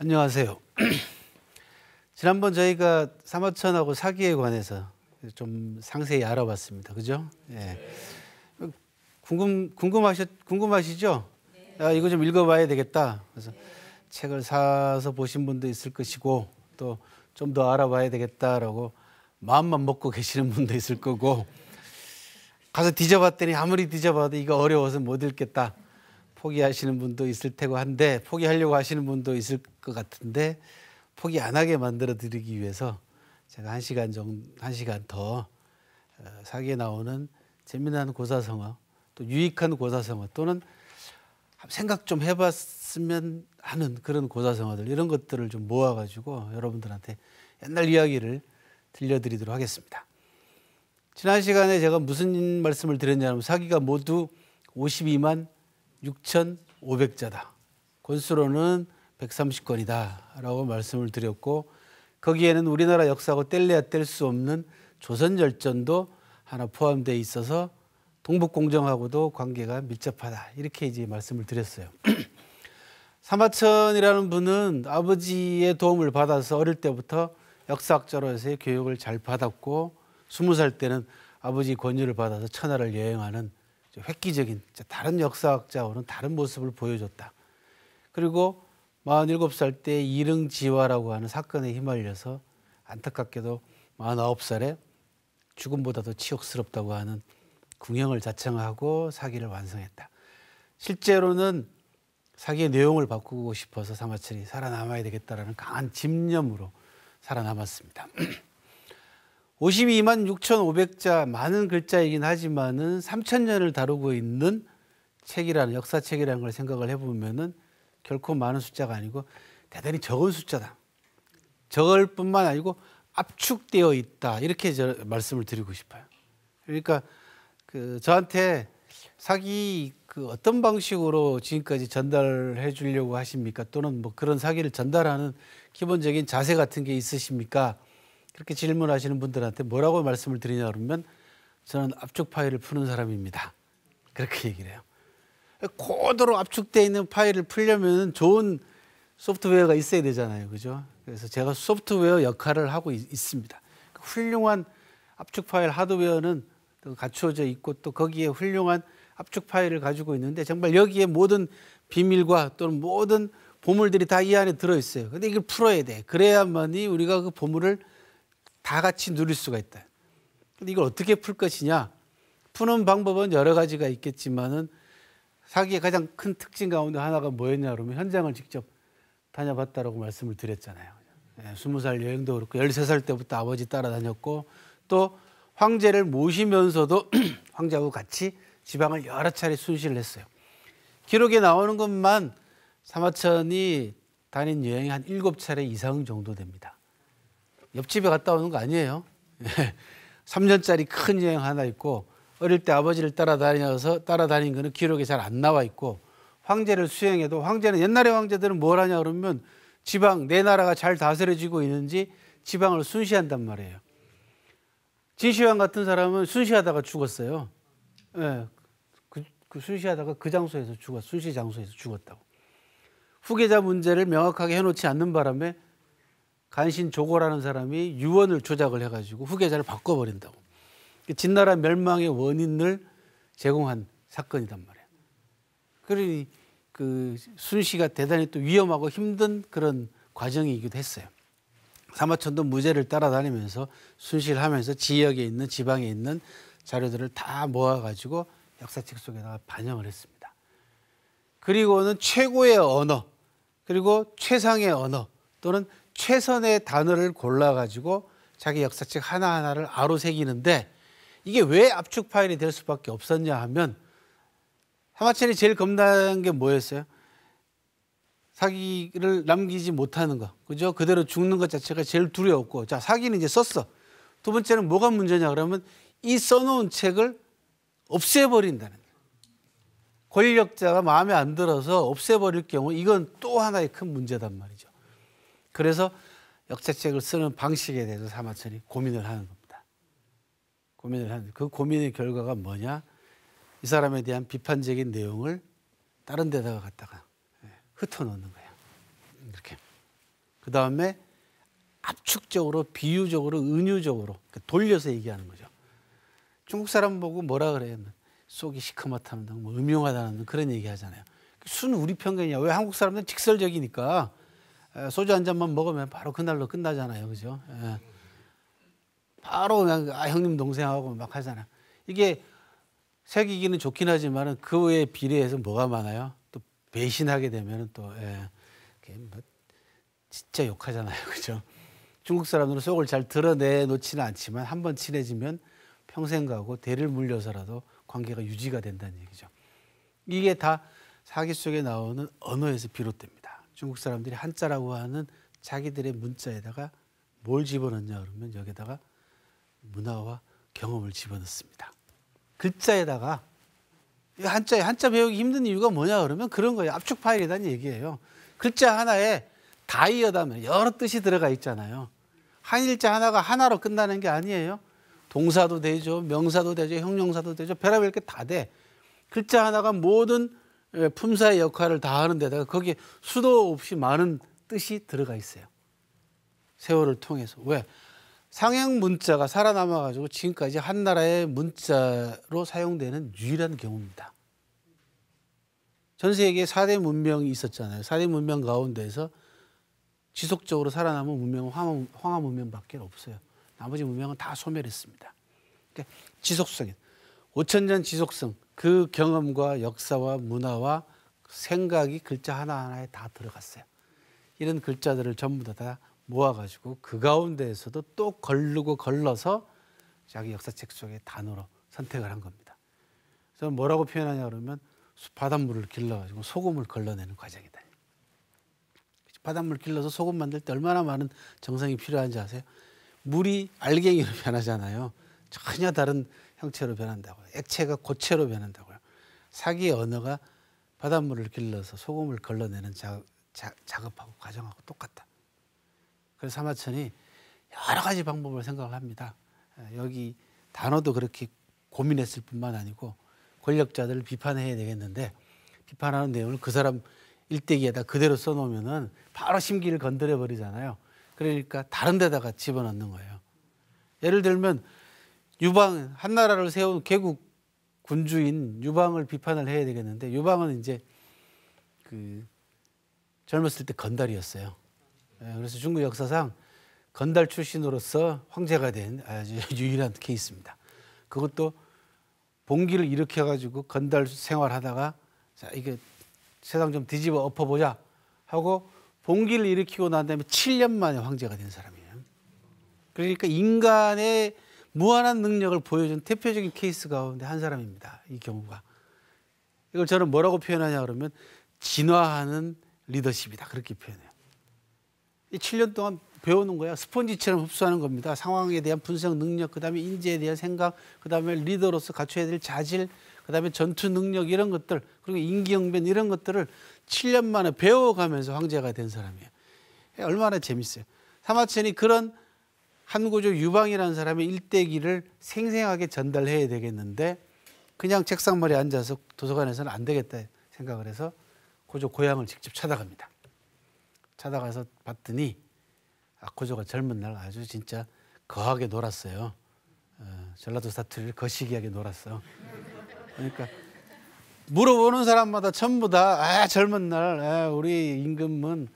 안녕하세요. 지난번 저희가 사마천하고 사기에 관해서 좀 상세히 알아봤습니다. 그죠? 예. 궁금하시죠? 아, 이거 좀 읽어봐야 되겠다. 그래서 책을 사서 보신 분도 있을 것이고 또 좀 더 알아봐야 되겠다라고 마음만 먹고 계시는 분도 있을 거고 가서 뒤져봤더니 아무리 뒤져봐도 이거 어려워서 못 읽겠다. 포기하시는 분도 있을 테고 한데 포기하려고 하시는 분도 있을 것 같은데 포기 안 하게 만들어 드리기 위해서 제가 한 시간 더 사기에 나오는 재미난 고사성어 또 유익한 고사성어 또는 생각 좀 해봤으면 하는 그런 고사성어들 이런 것들을 좀 모아가지고 여러분들한테 옛날 이야기를 들려드리도록 하겠습니다. 지난 시간에 제가 무슨 말씀을 드렸냐면 사기가 모두 52만 6,500자다. 권수로는 130건이다 라고 말씀을 드렸고 거기에는 우리나라 역사하고 뗄래야 뗄 수 없는 조선열전도 하나 포함되어 있어서 동북공정하고도 관계가 밀접하다 이렇게 이제 말씀을 드렸어요. 사마천이라는 분은 아버지의 도움을 받아서 어릴 때부터 역사학자로서의 교육을 잘 받았고 20살 때는 아버지 권유를 받아서 천하를 여행하는 획기적인 다른 역사학자와는 다른 모습을 보여줬다. 그리고 47살 때 이릉지화라고 하는 사건에 휘말려서 안타깝게도 49살에 죽음보다도 치욕스럽다고 하는 궁형을 자청하고 사기를 완성했다. 실제로는 사기의 내용을 바꾸고 싶어서 사마천이 살아남아야 되겠다라는 강한 집념으로 살아남았습니다. 52만 6,500자 많은 글자이긴 하지만은 3,000년을 다루고 있는 책이라는 역사책이라는 걸 생각을 해보면은 결코 많은 숫자가 아니고 대단히 적은 숫자다. 적을 뿐만 아니고 압축되어 있다. 이렇게 말씀을 드리고 싶어요. 그러니까 저한테 사기 어떤 방식으로 지금까지 전달해 주려고 하십니까? 또는 뭐 그런 사기를 전달하는 기본적인 자세 같은 게 있으십니까? 그렇게 질문하시는 분들한테 뭐라고 말씀을 드리냐 그러면 저는 압축 파일을 푸는 사람입니다. 그렇게 얘기를 해요. 고도로 압축되어 있는 파일을 풀려면 좋은 소프트웨어가 있어야 되잖아요. 그죠? 그래서 제가 소프트웨어 역할을 하고 있습니다. 훌륭한 압축 파일 하드웨어는 갖추어져 있고 또 거기에 훌륭한 압축 파일을 가지고 있는데 정말 여기에 모든 비밀과 또는 모든 보물들이 다 이 안에 들어있어요. 근데 이걸 풀어야 돼. 그래야만이 우리가 그 보물을 다 같이 누릴 수가 있다. 근데 이걸 어떻게 풀 것이냐? 푸는 방법은 여러 가지가 있겠지만은 사기의 가장 큰 특징 가운데 하나가 뭐였냐 그러면 현장을 직접 다녀봤다라고 말씀을 드렸잖아요. 20살 여행도 그렇고 13살 때부터 아버지 따라다녔고 또 황제를 모시면서도 황제하고 같이 지방을 여러 차례 순시를 했어요. 기록에 나오는 것만 사마천이 다닌 여행이 한 7차례 이상 정도 됩니다. 옆집에 갔다 오는 거 아니에요. 3년짜리 큰 여행 하나 있고 어릴 때 아버지를 따라다닌 거는 기록에 잘 안 나와 있고 황제를 수행해도 황제는 옛날의 황제들은 뭘 하냐 그러면 지방 내 나라가 잘 다스려지고 있는지 지방을 순시한단 말이에요. 진시황 같은 사람은 순시하다가 죽었어요. 네, 그 순시하다가 그 장소에서 순시 장소에서 죽었다고. 후계자 문제를 명확하게 해놓지 않는 바람에 간신 조고라는 사람이 유언을 조작을 해가지고 후계자를 바꿔버린다고. 진나라 멸망의 원인을 제공한 사건이란 말이에요. 그러니 그 순시가 대단히 또 위험하고 힘든 그런 과정이기도 했어요. 사마천도 무제를 따라다니면서 순시를 하면서 지역에 있는 지방에 있는 자료들을 다 모아가지고 역사책 속에다가 반영을 했습니다. 그리고는 최고의 언어 그리고 최상의 언어 또는 최선의 단어를 골라가지고 자기 역사책 하나하나를 아로새기는데 이게 왜 압축 파일이 될 수밖에 없었냐 하면 사마천이 제일 겁난 게 뭐였어요? 사기를 남기지 못하는 거. 그죠? 그대로 죽는 것 자체가 제일 두려웠고. 자, 사기는 이제 썼어. 두 번째는 뭐가 문제냐 그러면 이 써놓은 책을 없애버린다는 거예요. 권력자가 마음에 안 들어서 없애버릴 경우 이건 또 하나의 큰 문제단 말이죠. 그래서 역사책을 쓰는 방식에 대해서 사마천이 고민을 하는 겁니다. 그 고민의 결과가 뭐냐? 이 사람에 대한 비판적인 내용을 다른 데다가 갖다가 흩어놓는 거예요. 이렇게. 그 다음에 압축적으로, 비유적으로, 은유적으로 돌려서 얘기하는 거죠. 중국 사람 보고 뭐라 그래요? 속이 시커멓다는 등, 뭐 음흉하다는 등 그런 얘기 하잖아요. 순 우리 편견이야. 왜 한국 사람들은 직설적이니까 소주 한 잔만 먹으면 바로 그날로 끝나잖아요. 그죠? 바로 그냥 형님 동생하고 막 하잖아. 이게 새기기는 좋긴 하지만 그에 비례해서 뭐가 많아요? 또 배신하게 되면 또 뭐 진짜 욕하잖아요. 그죠? 중국 사람들은 속을 잘 드러내놓지는 않지만 한번 친해지면 평생 가고 대를 물려서라도 관계가 유지가 된다는 얘기죠. 이게 다 사기 속에 나오는 언어에서 비롯됩니다. 중국 사람들이 한자라고 하는 자기들의 문자에다가 뭘 집어넣냐 그러면 여기다가 문화와 경험을 집어넣습니다. 글자에다가 한자 배우기 힘든 이유가 뭐냐 그러면 그런 거예요. 압축 파일이라는 얘기예요. 글자 하나에 다이어다면 여러 뜻이 들어가 있잖아요. 한일자 하나가 하나로 끝나는 게 아니에요. 동사도 되죠. 명사도 되죠. 형용사도 되죠. 별의별 게 다 돼. 글자 하나가 모든 품사의 역할을 다 하는 데다가 거기에 수도 없이 많은 뜻이 들어가 있어요. 세월을 통해서. 왜? 상형 문자가 살아남아가지고 지금까지 한 나라의 문자로 사용되는 유일한 경우입니다. 전 세계에 4대 문명이 있었잖아요. 4대 문명 가운데서 지속적으로 살아남은 문명은 황하 문명밖에 없어요. 나머지 문명은 다 소멸했습니다. 그러니까 지속성이 5,000년 지속성, 그 경험과 역사와 문화와 생각이 글자 하나하나에 다 들어갔어요. 이런 글자들을 전부 다 모아가지고 그 가운데에서도 또 걸르고 걸러서 자기 역사책 속의 단어로 선택을 한 겁니다. 그래서 뭐라고 표현하냐 그러면 바닷물을 길러가지고 소금을 걸러내는 과정이다. 바닷물 길러서 소금 만들 때 얼마나 많은 정성이 필요한지 아세요? 물이 알갱이로 변하잖아요. 전혀 다른 형체로 변한다고요. 액체가 고체로 변한다고요. 사기의 언어가 바닷물을 길러서 소금을 걸러내는 작업하고 과정하고 똑같다. 그래서 사마천이 여러 가지 방법을 생각을 합니다. 여기 단어도 그렇게 고민했을 뿐만 아니고 권력자들을 비판해야 되겠는데 비판하는 내용을 그 사람 일대기에다 그대로 써놓으면은 바로 심기를 건드려 버리잖아요. 그러니까 다른 데다가 집어넣는 거예요. 예를 들면 유방, 한나라를 세운 개국 군주인 유방을 비판을 해야 되겠는데 유방은 이제 그 젊었을 때 건달이었어요. 그래서 중국 역사상 건달 출신으로서 황제가 된 아주 유일한 케이스입니다. 그것도 봉기를 일으켜가지고 건달 생활하다가 자 이게 세상 좀 뒤집어 엎어보자 하고 봉기를 일으키고 난 다음에 7년 만에 황제가 된 사람이에요. 그러니까 인간의 무한한 능력을 보여준 대표적인 케이스 가운데 한 사람입니다. 이 경우가. 이걸 저는 뭐라고 표현하냐 그러면 진화하는 리더십이다. 그렇게 표현해요. 이 7년 동안 배우는 거야. 스펀지처럼 흡수하는 겁니다. 상황에 대한 분석 능력, 그다음에 인재에 대한 생각, 그다음에 리더로서 갖춰야 될 자질, 그다음에 전투 능력 이런 것들, 그리고 임기응변 이런 것들을 7년 만에 배워가면서 황제가 된 사람이에요. 얼마나 재밌어요. 사마천이 그런 한고조 유방이라는 사람의 일대기를 생생하게 전달해야 되겠는데 그냥 책상머리에 앉아서 도서관에서는 안 되겠다 생각을 해서 고조 고향을 직접 찾아갑니다. 찾아가서 봤더니 고조가 젊은 날 아주 진짜 거하게 놀았어요. 전라도 사투리를 거시기하게 놀았어. 그러니까 물어보는 사람마다 전부 다 젊은 날 우리 임금은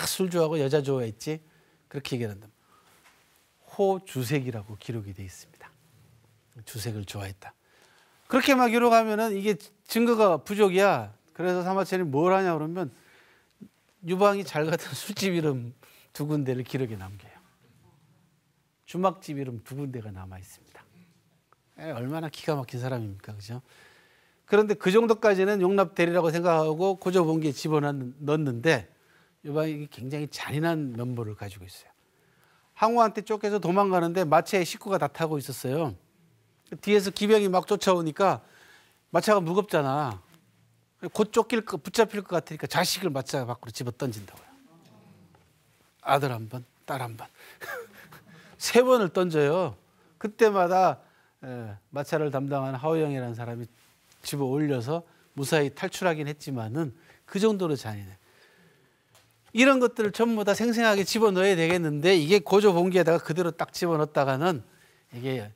술 좋아하고 여자 좋아했지 그렇게 얘기한다. 호주색이라고 기록이 되어 있습니다. 주색을 좋아했다. 그렇게만 기록하면은 이게 증거가 부족이야. 그래서 사마천이 뭘 하냐 그러면 유방이 잘 가던 술집 이름 2군데를 기록에 남겨요. 주막집 이름 2군데가 남아 있습니다. 얼마나 기가 막힌 사람입니까, 그죠? 그런데 그 정도까지는 용납되리라고 생각하고 고조봉기에 집어넣는데 유방이 굉장히 잔인한 면모를 가지고 있어요. 항우한테 쫓겨서 도망가는데 마차에 식구가 다 타고 있었어요. 뒤에서 기병이 막 쫓아오니까 마차가 무겁잖아. 곧 붙잡힐 것 같으니까 자식을 마차 밖으로 집어 던진다고요. 아들 한 번, 딸 한 번. 3번을 던져요. 그때마다 마차를 담당하는 하오영이라는 사람이 집어 올려서 무사히 탈출하긴 했지만은 그 정도로 잔인해. 이런 것들을 전부 다 생생하게 집어넣어야 되겠는데 이게 고조 봉기에다가 그대로 딱 집어넣었다가는 이게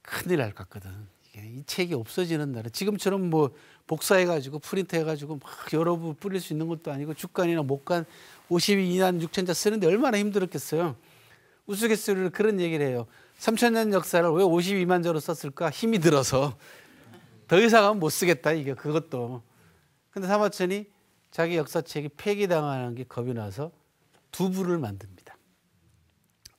큰일 날 것 같거든. 이게 이 책이 없어지는 날은 지금처럼 뭐 복사해가지고 프린트해가지고 막 여러 부 뿌릴 수 있는 것도 아니고 주간이나 목간 52만 6천자 쓰는데 얼마나 힘들었겠어요. 우스갯소리로 그런 얘기를 해요. 3,000년 역사를 왜 52만 자로 썼을까? 힘이 들어서 더 이상은 못 쓰겠다. 이게 그것도. 근데 사마천이 자기 역사책이 폐기당하는 게 겁이 나서 두 부를 만듭니다.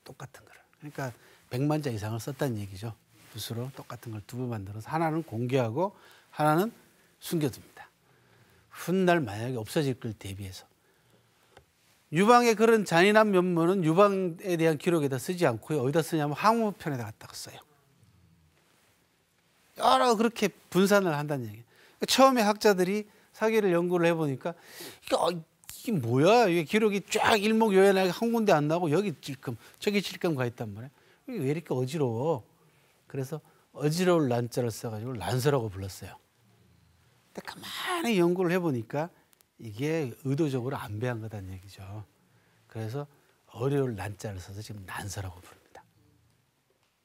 똑같은 거를. 그러니까 100만 자 이상을 썼다는 얘기죠. 붓으로 똑같은 걸 두 부 만들어서 하나는 공개하고 하나는 숨겨둡니다. 훗날 만약에 없어질 걸 대비해서. 유방의 그런 잔인한 면모는 유방에 대한 기록에다 쓰지 않고요. 어디다 쓰냐면 항우편에다 갖다가 써요. 여러 그렇게 분산을 한다는 얘기예요. 처음에 학자들이 사기를 연구를 해보니까 이게 뭐야? 이게 기록이 쫙 일목요연하게 한 군데 안 나고 여기 찔끔 저기 찔끔 가 있단 말이에요. 이게 왜 이렇게 어지러워? 그래서 어지러울 난자를 써가지고 난서라고 불렀어요. 근데 가만히 연구를 해보니까 이게 의도적으로 안배한 거다는 얘기죠. 그래서 어려울 난자를 써서 지금 난서라고 부릅니다.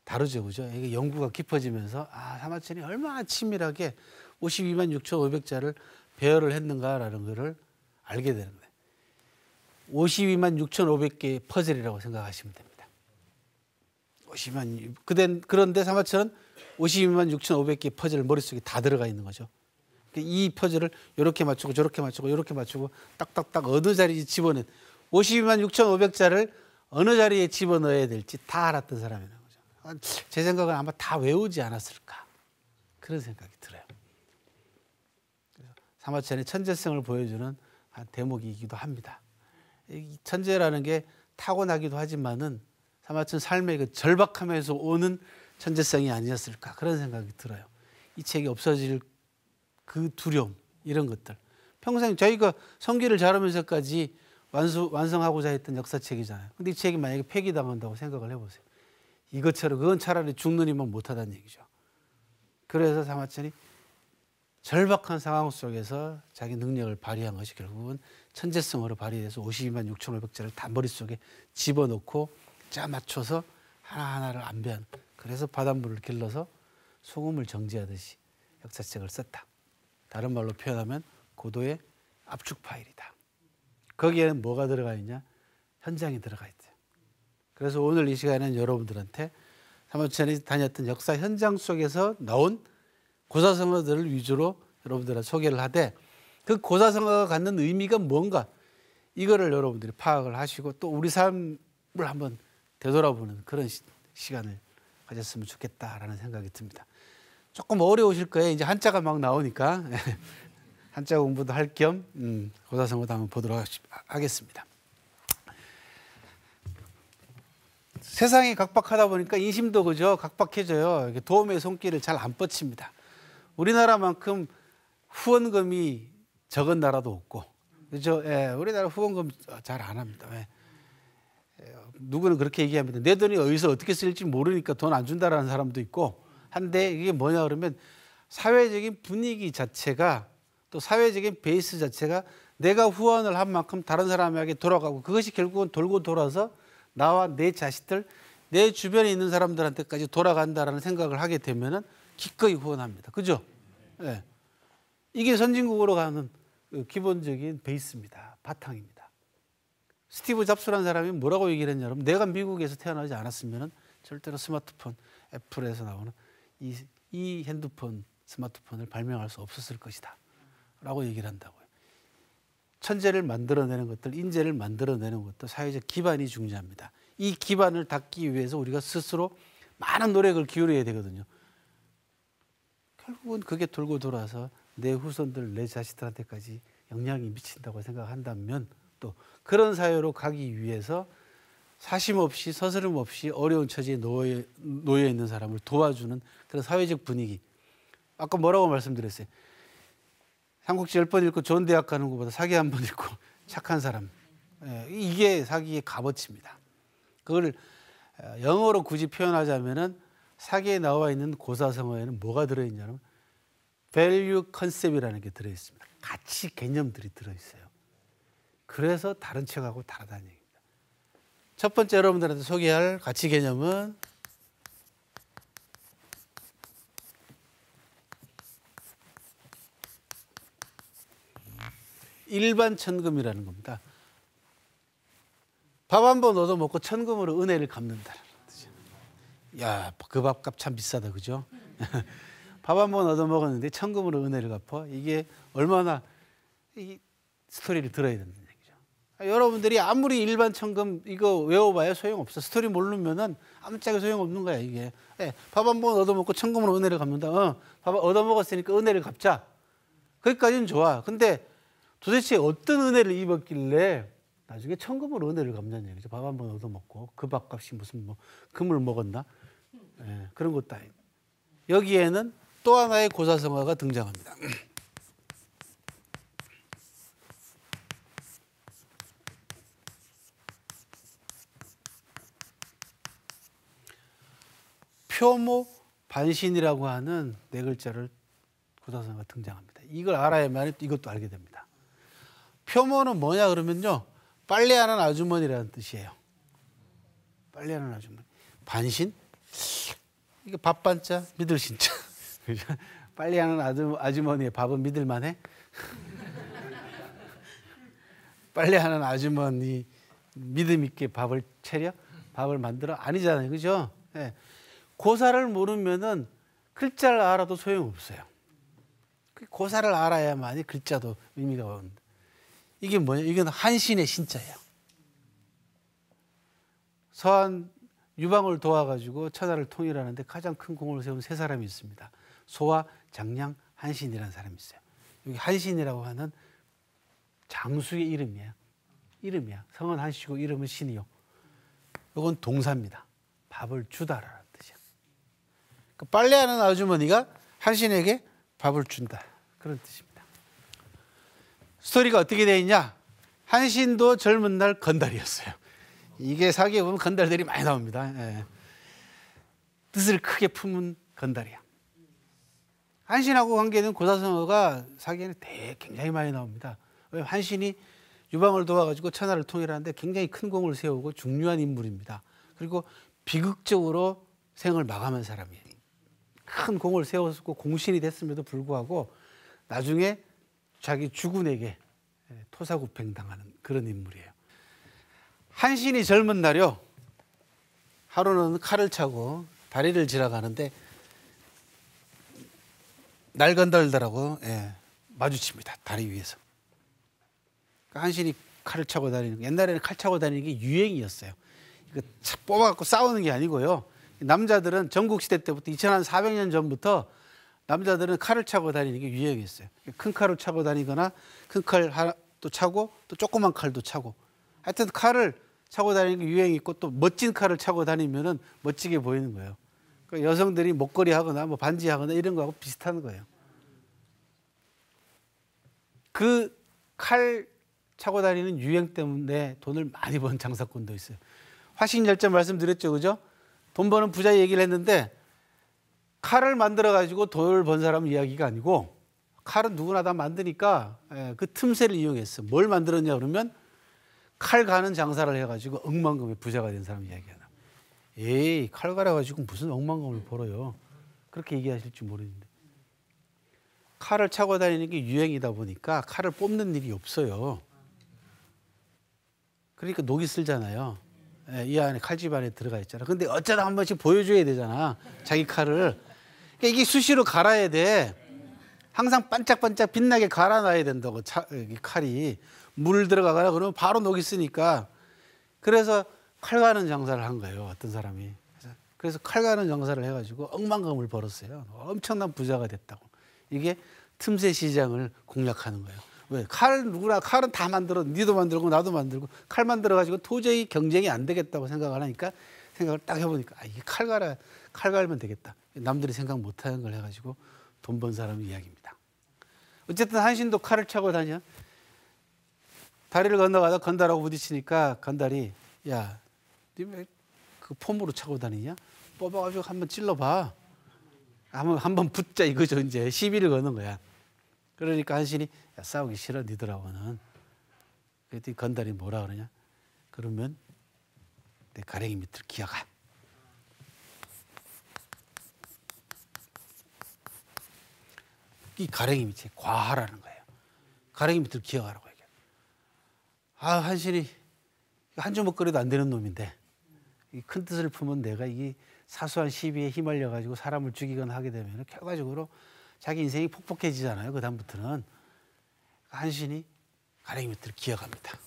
다르죠, 그죠? 이게 연구가 깊어지면서 사마천이 얼마나 치밀하게 52만 6,500자를 배열을 했는가라는 것을 알게 되는 거예요. 52만 6,500개의 퍼즐이라고 생각하시면 됩니다. 그런데 사마천은 52만 6,500개의 퍼즐 머릿속에 다 들어가 있는 거죠. 이 퍼즐을 이렇게 맞추고 저렇게 맞추고 이렇게 맞추고 딱딱딱 어느 자리에 집어넣는 52만 6,500자를 어느 자리에 집어넣어야 될지 다 알았던 사람이라는 거죠. 제 생각은 아마 다 외우지 않았을까 그런 생각이 들어요. 사마천의 천재성을 보여주는 대목이기도 합니다. 이 천재라는 게 타고나기도 하지만은 사마천 삶의 그 절박함에서 오는 천재성이 아니었을까 그런 생각이 들어요. 이 책이 없어질 그 두려움 이런 것들 평생 저희가 성기를 자라면서까지 완성하고자 했던 역사책이잖아요. 근데 이 책이 만약에 폐기당한다고 생각을 해보세요. 이것처럼 그건 차라리 죽는 이만 못하다는 얘기죠. 그래서 사마천이 절박한 상황 속에서 자기 능력을 발휘한 것이 결국은 천재성으로 발휘돼서 52만 6,500자를 다 머릿속에 집어넣고 짜 맞춰서 하나하나를 안배한 그래서 바닷물을 길러서 소금을 정지하듯이 역사책을 썼다. 다른 말로 표현하면 고도의 압축 파일이다. 거기에는 뭐가 들어가 있냐? 현장이 들어가 있대요. 그래서 오늘 이 시간에는 여러분들한테 사마천이 다녔던 역사 현장 속에서 나온 고사성어들을 위주로 여러분들한테 소개를 하되 그 고사성어가 갖는 의미가 뭔가 이거를 여러분들이 파악을 하시고 또 우리 삶을 한번 되돌아보는 그런 시간을 가졌으면 좋겠다라는 생각이 듭니다. 조금 어려우실 거예요. 이제 한자가 막 나오니까 한자 공부도 할 겸 고사성어도 한번 보도록 하겠습니다. 세상이 각박하다 보니까 인심도 그죠 각박해져요. 도움의 손길을 잘 안 뻗칩니다. 우리나라만큼 후원금이 적은 나라도 없고, 그죠? 예, 우리나라 후원금 잘 안 합니다. 예. 누구는 그렇게 얘기합니다. 내 돈이 어디서 어떻게 쓸지 모르니까 돈 안 준다라는 사람도 있고, 한데 이게 뭐냐 그러면 사회적인 분위기 자체가 또 사회적인 베이스 자체가 내가 후원을 한 만큼 다른 사람에게 돌아가고 그것이 결국은 돌고 돌아서 나와 내 자식들, 내 주변에 있는 사람들한테까지 돌아간다라는 생각을 하게 되면은 기꺼이 후원합니다. 그죠? 네. 이게 선진국으로 가는 기본적인 베이스입니다. 바탕입니다. 스티브 잡스라는 사람이 뭐라고 얘기를 했냐면 내가 미국에서 태어나지 않았으면 절대로 스마트폰, 애플에서 나오는 이 핸드폰, 스마트폰을 발명할 수 없었을 것이다. 라고 얘기를 한다고요. 천재를 만들어내는 것들, 인재를 만들어내는 것도 사회적 기반이 중요합니다. 이 기반을 닦기 위해서 우리가 스스로 많은 노력을 기울여야 되거든요. 결국은 그게 돌고 돌아서 내 후손들, 내 자식들한테까지 영향이 미친다고 생각한다면 또 그런 사회로 가기 위해서 사심 없이 서스름 없이 어려운 처지에 놓여 있는 사람을 도와주는 그런 사회적 분위기. 아까 뭐라고 말씀드렸어요? 삼국지 10번 읽고 좋은 대학 가는 것보다 사기 한 번 읽고 착한 사람. 이게 사기의 값어치입니다. 그걸 영어로 굳이 표현하자면은 사기에 나와 있는 고사성어에는 뭐가 들어있냐면 value concept이라는 게 들어있습니다. 가치 개념들이 들어있어요. 그래서 다른 책하고 다르다는 얘기입니다. 첫 번째 여러분들한테 소개할 가치 개념은 일반 천금이라는 겁니다. 밥 한 번 얻어먹고 천금으로 은혜를 갚는다는 뜻이에요. 야, 그 밥값 참 비싸다, 그죠? 밥 한 번 얻어먹었는데 천금으로 은혜를 갚아? 이게 얼마나 이 스토리를 들어야 된다는 얘기죠. 여러분들이 아무리 일반 천금 이거 외워봐야 소용없어. 스토리 모르면은 아무짝에 소용없는 거야, 이게. 밥 한 번 얻어먹고 천금으로 은혜를 갚는다. 밥 얻어먹었으니까 은혜를 갚자. 거기까지는 좋아. 근데 도대체 어떤 은혜를 입었길래 나중에 천금으로 은혜를 갚냐는 얘기죠. 밥 한 번 얻어먹고 그 밥값이 무슨 뭐 금을 먹었나? 그런 것도 아니고. 여기에는 또 하나의 고사성어가 등장합니다. 표모 반신이라고 하는 네 글자를 고사성어가 등장합니다. 이걸 알아야만 이것도 알게 됩니다. 표모는 뭐냐 그러면요, 빨래하는 아주머니라는 뜻이에요. 빨래하는 아주머니. 반신? 이게 밥 반자, 믿을 신자. 빨래하는 아주머니의 밥은 믿을만해? 빨래하는 아주머니 믿음 있게 밥을 차려? 밥을 만들어? 아니잖아요, 그죠? 고사를 모르면은 글자를 알아도 소용없어요. 고사를 알아야만이 글자도 의미가 오는데. 이게 뭐냐? 이건 한신의 신자예요. 서한 유방을 도와가지고 천하를 통일하는데 가장 큰 공을 세운 세 사람이 있습니다. 소와 장량, 한신이라는 사람이 있어요. 여기 한신이라고 하는 장수의 이름이에요. 이름이야. 성은 한시고 이름은 신이요. 이건 동사입니다. 밥을 주다라는 뜻이야. 그러니까 빨래하는 아주머니가 한신에게 밥을 준다. 그런 뜻입니다. 스토리가 어떻게 되어 있냐? 한신도 젊은 날 건달이었어요. 이게 사기에 보면 건달들이 많이 나옵니다. 뜻을 크게 품은 건달이야. 한신하고 관계된 고사성어가 사기에는 굉장히 많이 나옵니다. 한신이 유방을 도와가지고 천하를 통일하는데 굉장히 큰 공을 세우고 중요한 인물입니다. 그리고 비극적으로 생을 마감한 사람이에요. 큰 공을 세웠고 공신이 됐음에도 불구하고 나중에 자기 주군에게 토사구팽당하는 그런 인물이에요. 한신이 젊은 날요, 하루는 칼을 차고 다리를 지나가는데 날건달들하고 마주칩니다. 다리 위에서. 한신이 칼을 차고 다니는 거, 옛날에는 칼 차고 다니는 게 유행이었어요. 이거 뽑아갖고 싸우는 게 아니고요. 남자들은 전국시대 때부터 2400년 전부터 남자들은 칼을 차고 다니는 게 유행이었어요. 큰 칼을 차고 다니거나 큰 칼 하나 또 차고 또 조그만 칼도 차고, 하여튼 칼을 차고 다니는 게 유행이 있고 또 멋진 칼을 차고 다니면은 멋지게 보이는 거예요. 그러니까 여성들이 목걸이 하거나 뭐 반지 하거나 이런 거하고 비슷한 거예요. 그 칼 차고 다니는 유행 때문에 돈을 많이 번 장사꾼도 있어요. 화신열전 말씀드렸죠, 그죠? 돈 버는 부자 얘기를 했는데 칼을 만들어 가지고 돈을 번 사람 이야기가 아니고, 칼은 누구나 다 만드니까 그 틈새를 이용했어. 뭘 만들었냐 그러면 칼 가는 장사를 해가지고 억만금의 부자가 된 사람 이야기야. 에이, 칼 갈아가지고 무슨 억만금을 벌어요. 그렇게 얘기하실지 모르는데, 칼을 차고 다니는 게 유행이다 보니까 칼을 뽑는 일이 없어요. 그러니까 녹이 쓸잖아요. 이 안에 칼집 안에 들어가 있잖아. 근데 어쩌다 한 번씩 보여줘야 되잖아, 자기 칼을. 그러니까 이게 수시로 갈아야 돼. 항상 반짝반짝 빛나게 갈아놔야 된다고, 이 칼이. 물 들어가거나 그러면 바로 녹이 쓰니까. 그래서 칼 가는 장사를 한 거예요, 어떤 사람이. 그래서 칼 가는 장사를 해가지고 억만금을 벌었어요. 엄청난 부자가 됐다고. 이게 틈새 시장을 공략하는 거예요. 왜? 누구나 칼은 다 만들어. 니도 만들고 나도 만들고. 칼 만들어가지고 도저히 경쟁이 안 되겠다고 생각을 하니까, 생각을 딱 해보니까 이게 칼 갈면 되겠다. 남들이 생각 못하는 걸 해가지고 돈 번 사람 이야기입니다. 어쨌든 한신도 칼을 차고 다녀. 다리를 건너가다 건달하고 부딪히니까 건달이, 야, 니 왜 그 폼으로 차고 다니냐? 뽑아가지고 한번 찔러봐. 한번 붙자 이거죠. 이제 시비를 거는 거야. 그러니까 한신이, 야, 싸우기 싫어 니들하고는. 그랬더니 건달이 뭐라 그러냐? 그러면 내 가랭이 밑을 기어가. 이 가랭이 밑에 과하라는 거예요. 가랭이 밑을 기어가라고 얘기해요. 아, 한신이 한 주먹거리도 안 되는 놈인데 이 큰 뜻을 품은 내가 이 사소한 시비에 휘말려 가지고 사람을 죽이거나 하게 되면 결과적으로 자기 인생이 폭폭해지잖아요. 그 다음부터는 한신이 가랭이 밑을 기어갑니다.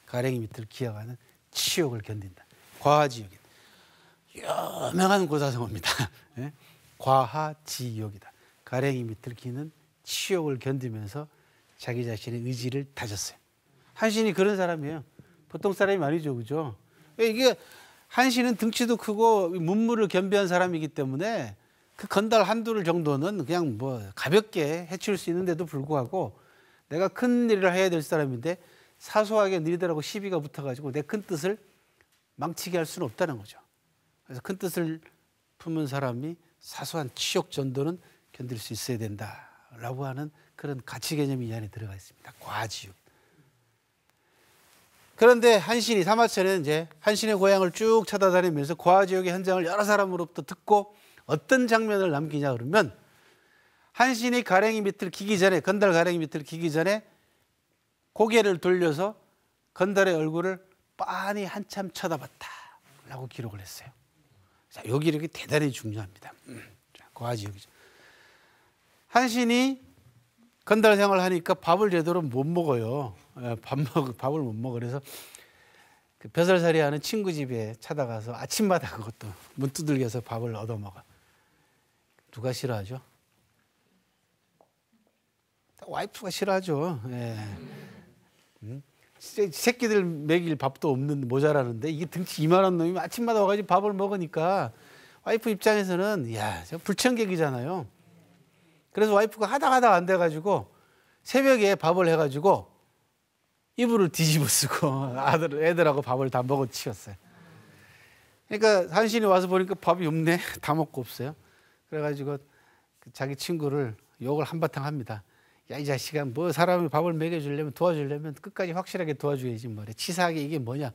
가랭이 밑을 기어가는 치욕을 견딘다. 과하지욕이다. 유명한 고사성어입니다. 네? 과하지욕이다. 가랭이 밑을 기는 치욕을 견디면서 자기 자신의 의지를 다졌어요. 한신이 그런 사람이에요. 보통 사람이 아니죠, 그죠? 이게 한신은 등치도 크고 문무를 겸비한 사람이기 때문에 그 건달 한두 정도는 그냥 뭐 가볍게 해칠 수 있는데도 불구하고 내가 큰 일을 해야 될 사람인데 사소하게 너희들하고 시비가 붙어가지고 내 큰 뜻을 망치게 할 수는 없다는 거죠. 그래서 큰 뜻을 품은 사람이 사소한 치욕 정도는 견딜 수 있어야 된다라고 하는 그런 가치 개념이 이 안에 들어가 있습니다. 과지욕. 그런데 한신이 사마천은 이제 한신의 고향을 쭉 찾아다니면서 과지욕의 현장을 여러 사람으로부터 듣고 어떤 장면을 남기냐 그러면 한신이 가랭이 밑을 기기 전에 건달 가랭이 밑을 기기 전에 고개를 돌려서 건달의 얼굴을 빤히 한참 쳐다봤다라고 기록을 했어요. 자, 요 기록이 대단히 중요합니다. 과지욕이죠. 한신이 건달 생활을 하니까 밥을 제대로 못 먹어요. 밥을 못 먹어. 그래서 그 벼슬살이 하는 친구 집에 찾아가서 아침마다 그것도 문 두들겨서 밥을 얻어 먹어. 누가 싫어하죠? 와이프가 싫어하죠. 예. 새끼들 먹일 밥도 없는 모자라는데 이게 등치 이만한 놈이 아침마다 와가지고 밥을 먹으니까 와이프 입장에서는 야, 저 불청객이잖아요. 그래서 와이프가 하다 안 돼가지고 새벽에 밥을 해가지고 이불을 뒤집어 쓰고 애들하고 밥을 다 먹어 치웠어요. 그러니까 한신이 와서 보니까 밥이 없네. 다 먹고 없어요. 그래가지고 자기 친구를 욕을 한바탕 합니다. 야, 이 자식아, 뭐 사람이 밥을 먹여주려면 도와주려면 끝까지 확실하게 도와줘야지 뭐래. 치사하게 이게 뭐냐.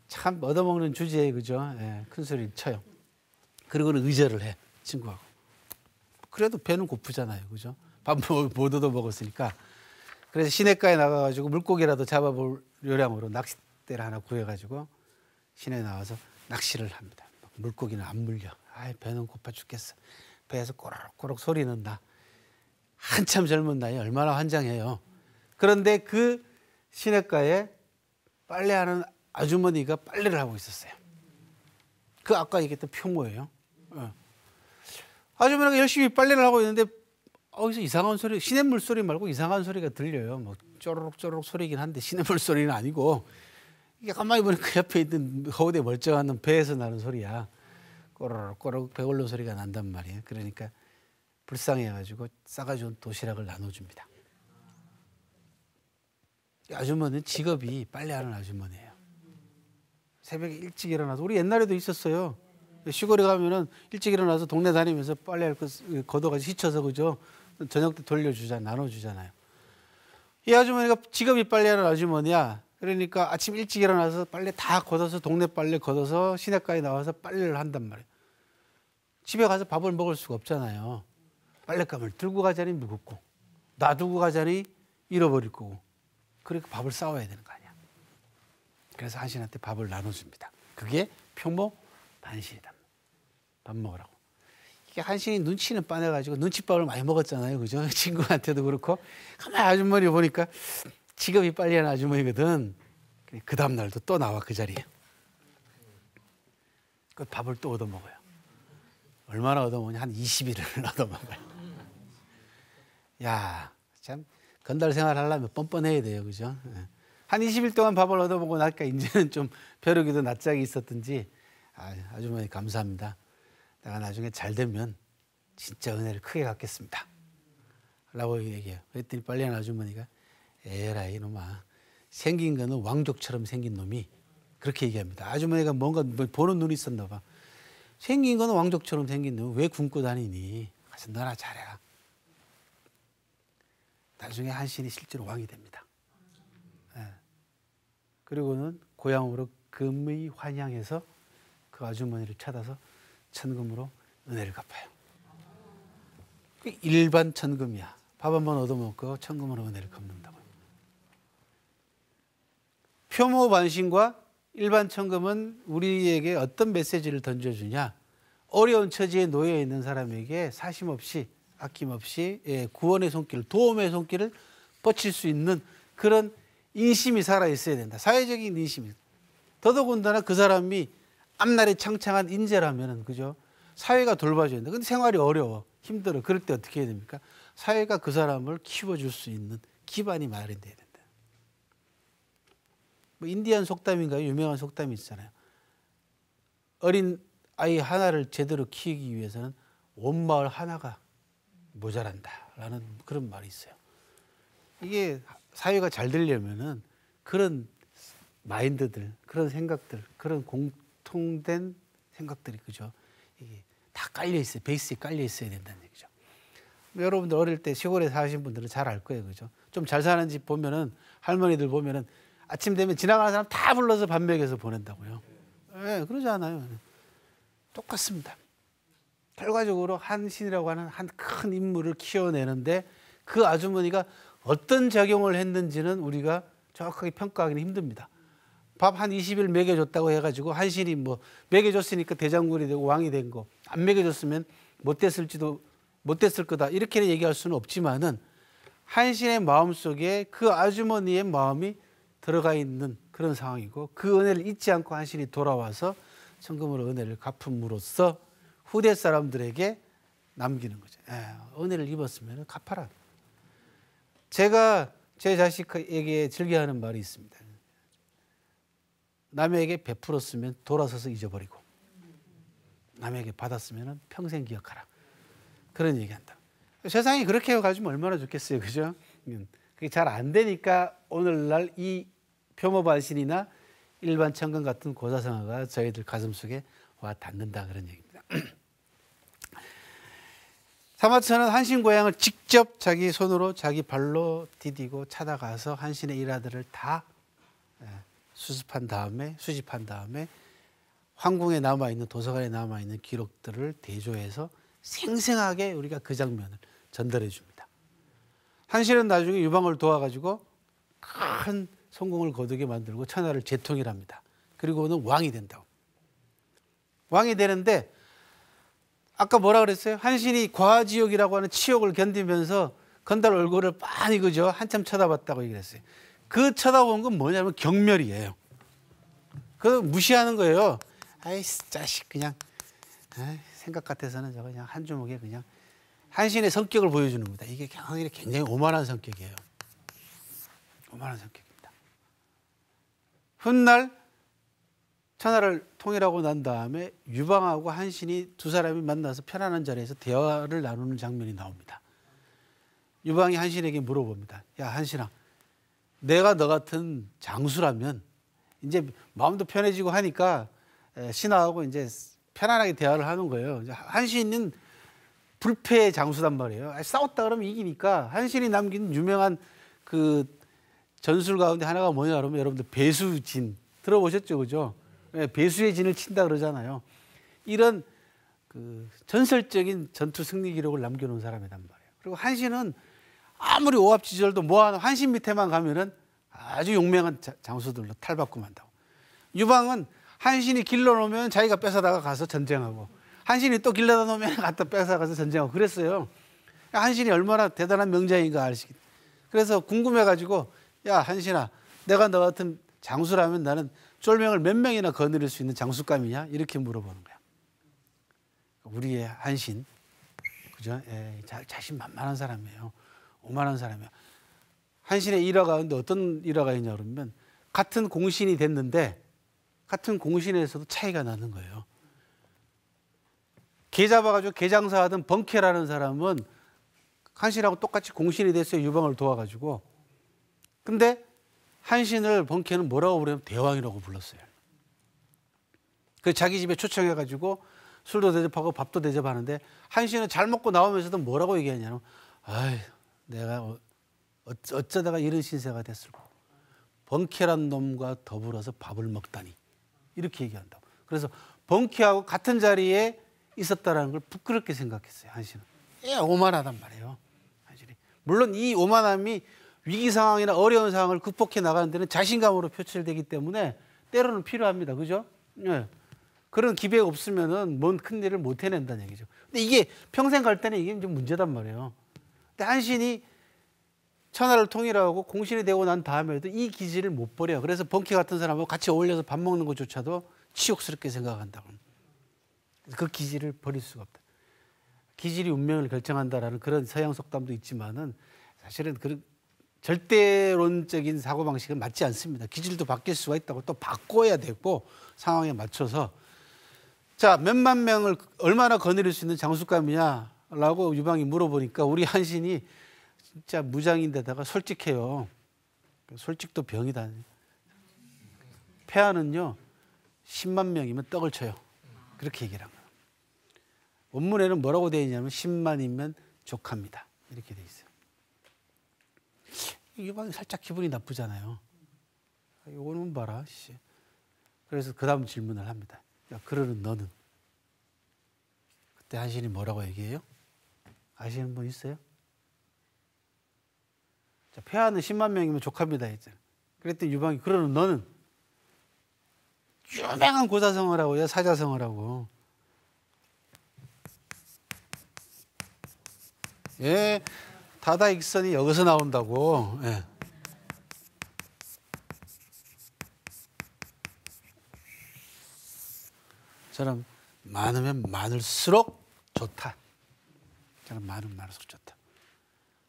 참 얻어먹는 주제에 그죠. 예, 큰 소리를 쳐요. 그리고는 의절을 해 친구하고. 그래도 배는 고프잖아요, 그죠? 밥 못 얻어 먹었으니까. 그래서 시냇가에 나가가지고 물고기라도 잡아볼 요량으로 낚싯대를 하나 구해가지고 시내에 나와서 낚시를 합니다. 물고기는 안 물려. 아이, 배는 고파 죽겠어. 배에서 꼬락꼬락 소리는 나. 한참 젊은 나이에 얼마나 환장해요. 그런데 그 시냇가에 빨래하는 아주머니가 빨래를 하고 있었어요. 그 아까 얘기했던 표모예요. 아주머니가 열심히 빨래를 하고 있는데 어디서 이상한 소리, 시냇물 소리 말고 이상한 소리가 들려요. 뭐 쪼르륵 소리긴 한데 시냇물 소리는 아니고 이게 가만히 보니까 그 옆에 있는 허우대 멀쩡한 배에서 나는 소리야. 꼬르륵 배 끓는 소리가 난단 말이에요. 그러니까 불쌍해가지고 싸가지 온 도시락을 나눠줍니다. 이 아주머니는 직업이 빨래하는 아주머니예요. 새벽에 일찍 일어나서 우리 옛날에도 있었어요. 시골에 가면은 일찍 일어나서 동네 다니면서 빨래할 거 걷어가지고 휘쳐서 그죠. 저녁 때 나눠주잖아요. 이 아주머니가 직업이 빨래하는 아주머니야. 그러니까 아침 일찍 일어나서 빨래 다 걷어서 동네 빨래 걷어서 시냇가에 나와서 빨래를 한단 말이에요. 집에 가서 밥을 먹을 수가 없잖아요. 빨랫감을 들고 가자니 무겁고 놔두고 가자니 잃어버릴 거고 그러니까 밥을 싸워야 되는 거 아니야. 그래서 한신한테 밥을 나눠줍니다. 그게 표모 반신이다. 밥 먹으라고. 이게 한신이 눈치는 빠내가지고 눈치밥을 많이 먹었잖아요. 그죠? 친구한테도 그렇고 가만히 아주머니 보니까 직업이 빨리하는 아주머니거든. 그 다음 날도 또 나와 그 자리에. 그 밥을 또 얻어먹어요. 얼마나 얻어먹냐? 한 20일을 얻어먹어요. 야, 참 건달 생활 하려면 뻔뻔해야 돼요. 그죠? 한 20일 동안 밥을 얻어먹고 나니까 이제는 좀 벼룩이도 낯짝이 있었든지 아주머니 감사합니다. 내가 나중에 잘 되면 진짜 은혜를 크게 갚겠습니다. 라고 얘기해요. 그랬더니 빨리한 아주머니가 에라이 놈아 생긴 거는 왕족처럼 생긴 놈이 그렇게 얘기합니다. 아주머니가 뭔가 보는 눈이 있었나 봐. 생긴 거는 왕족처럼 생긴 놈 왜 굶고 다니니? 가서 너나 잘해라. 나중에 한신이 실제로 왕이 됩니다. 예. 그리고는 고향으로 금의 환향해서 그 아주머니를 찾아서 천금으로 은혜를 갚아요. 그 일반 천금이야. 밥 한 번 얻어먹고 천금으로 은혜를 갚는다고요. 표모반신과 일반 천금은 우리에게 어떤 메시지를 던져주냐. 어려운 처지에 놓여 있는 사람에게 사심없이 아낌없이 구원의 손길, 도움의 손길을 뻗칠 수 있는 그런 인심이 살아있어야 된다. 사회적인 인심이. 더더군다나 그 사람이 앞날이 창창한 인재라면, 그죠? 사회가 돌봐줘야 된다. 근데 생활이 어려워. 힘들어. 그럴 때 어떻게 해야 됩니까? 사회가 그 사람을 키워줄 수 있는 기반이 마련돼야 된다. 뭐 인디안 속담인가요? 유명한 속담이 있잖아요. 어린 아이 하나를 제대로 키우기 위해서는 온 마을 하나가 모자란다라는 그런 말이 있어요. 이게 사회가 잘 되려면은 그런 마인드들, 그런 생각들, 그런 공통된 생각들이, 그죠? 이게 다 깔려 있어요. 베이스에 깔려 있어야 된다는 얘기죠. 여러분들 어릴 때 시골에 사신 분들은 잘 알 거예요, 그죠? 좀 잘 사는 집 보면은 할머니들 보면은 아침 되면 지나가는 사람 다 불러서 밥 먹여서 보낸다고요. 네, 그러지 않아요. 똑같습니다. 결과적으로 한신이라고 하는 한 큰 인물을 키워내는데 그 아주머니가 어떤 작용을 했는지는 우리가 정확하게 평가하기는 힘듭니다. 밥 한 20일 먹여줬다고 해가지고 한신이 뭐 먹여줬으니까 대장군이 되고 왕이 된 거, 안 먹여줬으면 못 됐을 거다 이렇게 얘기할 수는 없지만은 한신의 마음속에 그 아주머니의 마음이 들어가 있는 그런 상황이고 그 은혜를 잊지 않고 한신이 돌아와서 천금으로 은혜를 갚음으로써 후대 사람들에게 남기는 거죠. 은혜를 입었으면 갚아라. 제가 제 자식에게 즐겨하는 말이 있습니다. 남에게 베풀었으면 돌아서서 잊어버리고 남에게 받았으면 평생 기억하라. 그런 얘기한다. 세상이 그렇게 가지면 얼마나 좋겠어요. 그죠? 그게 잘 안 되니까 오늘날 이 표모반신이나 일반 천금 같은 고사성어가 저희들 가슴속에 와 닿는다 그런 얘기입니다. 사마천은 한신 고향을 직접 자기 손으로 자기 발로 디디고 찾아가서 한신의 일화들을 다 수집한 다음에 황궁에 남아있는 도서관에 남아있는 기록들을 대조해서 생생하게 우리가 그 장면을 전달해 줍니다. 한신은 나중에 유방을 도와가지고 큰 성공을 거두게 만들고 천하를 재통일합니다. 그리고는 왕이 된다고. 왕이 되는데 아까 뭐라 그랬어요? 한신이 과지옥이라고 하는 치욕을 견디면서 건달 얼굴을 빤히 그죠? 한참 쳐다봤다고 얘기했어요. 그 쳐다본 건 뭐냐면 경멸이에요. 그 무시하는 거예요. 아이 자식 그냥 생각 같아서는 저거 그냥 한 주먹에 그냥 한신의 성격을 보여주는 겁니다. 이게 굉장히 오만한 성격이에요. 오만한 성격입니다. 훗날 천하를 통일하고 난 다음에 유방하고 한신이 두 사람이 만나서 편안한 자리에서 대화를 나누는 장면이 나옵니다. 유방이 한신에게 물어봅니다. 야 한신아, 내가 너 같은 장수라면 이제 마음도 편해지고 하니까 신하하고 이제 편안하게 대화를 하는 거예요. 한신은 불패의 장수단 말이에요. 싸웠다 그러면 이기니까 한신이 남긴 유명한 그 전술 가운데 하나가 뭐냐 그러면 여러분들 배수진 들어보셨죠, 그죠? 배수의 진을 친다 그러잖아요. 이런 그 전설적인 전투 승리 기록을 남겨놓은 사람이란 말이에요. 그리고 한신은 아무리 오합지졸도 뭐하는 한신 밑에만 가면은 아주 용맹한 장수들로 탈바꿈 한다고. 유방은 한신이 길러놓으면 자기가 뺏어다가 가서 전쟁하고 한신이 또 길러다 놓으면 갖다 뺏어가서 전쟁하고 그랬어요. 한신이 얼마나 대단한 명장인가 아시겠. 그래서 궁금해가지고 야 한신아, 내가 너 같은 장수라면 나는 쫄명을 몇 명이나 거느릴 수 있는 장수감이냐? 이렇게 물어보는 거야. 우리의 한신, 그죠? 자신만만한 사람이에요. 오만한 사람이야. 한신의 일화 가운데 어떤 일화가 있냐 그러면 같은 공신이 됐는데 같은 공신에서도 차이가 나는 거예요. 개 잡아가지고 개장사하던 번케라는 사람은 한신하고 똑같이 공신이 됐어요. 유방을 도와가지고. 근데 한신을 번케는 뭐라고 부르냐면 대왕이라고 불렀어요. 그 자기 집에 초청해가지고 술도 대접하고 밥도 대접하는데 한신은 잘 먹고 나오면서도 뭐라고 얘기하냐면 아이 내가 어쩌다가 이런 신세가 됐을까. 번쾌란 놈과 더불어서 밥을 먹다니. 이렇게 얘기한다고. 그래서 번쾌하고 같은 자리에 있었다는 걸 부끄럽게 생각했어요. 한신은. 오만하단 말이에요. 한신이. 물론 이 오만함이 위기 상황이나 어려운 상황을 극복해 나가는 데는 자신감으로 표출되기 때문에 때로는 필요합니다. 그죠? 예. 그런 기회가 없으면은 뭔 큰 일을 못 해낸다는 얘기죠. 근데 이게 평생 갈 때는 이게 좀 문제단 말이에요. 근데 한신이 천하를 통일하고 공신이 되고 난 다음에도 이 기질을 못 버려요. 그래서 번쾌 같은 사람하고 같이 어울려서 밥 먹는 것조차도 치욕스럽게 생각한다고. 그 기질을 버릴 수가 없다. 기질이 운명을 결정한다라는 그런 서양 속담도 있지만은 사실은 그런 절대론적인 사고방식은 맞지 않습니다. 기질도 바뀔 수가 있다고 또 바꿔야 되고 상황에 맞춰서 자, 몇만 명을 얼마나 거느릴 수 있는 장수감이냐라고 유방이 물어보니까 우리 한신이 진짜 무장인데다가 솔직해요. 솔직도 병이다. 폐하는요 10만 명이면 떡을 쳐요. 그렇게 얘기를 한 거예요. 원문에는 뭐라고 되어 있냐면 10만이면 족합니다. 이렇게 되어 있어요. 유방이 살짝 기분이 나쁘잖아요. 이거는 봐라. 씨. 그래서 그 다음 질문을 합니다. 야, 그러는 너는? 그때 한신이 뭐라고 얘기해요? 아시는 분 있어요? 자, 폐하는 10만 명이면 족합니다 했잖아요. 그랬더니 유방이 그러는 너는? 유명한 고사성을 하고요. 사자성을 하고. 예, 다다익선이 여기서 나온다고. 예. 저는 많으면 많을수록 좋다. 저는 많으면 많을수록 좋다.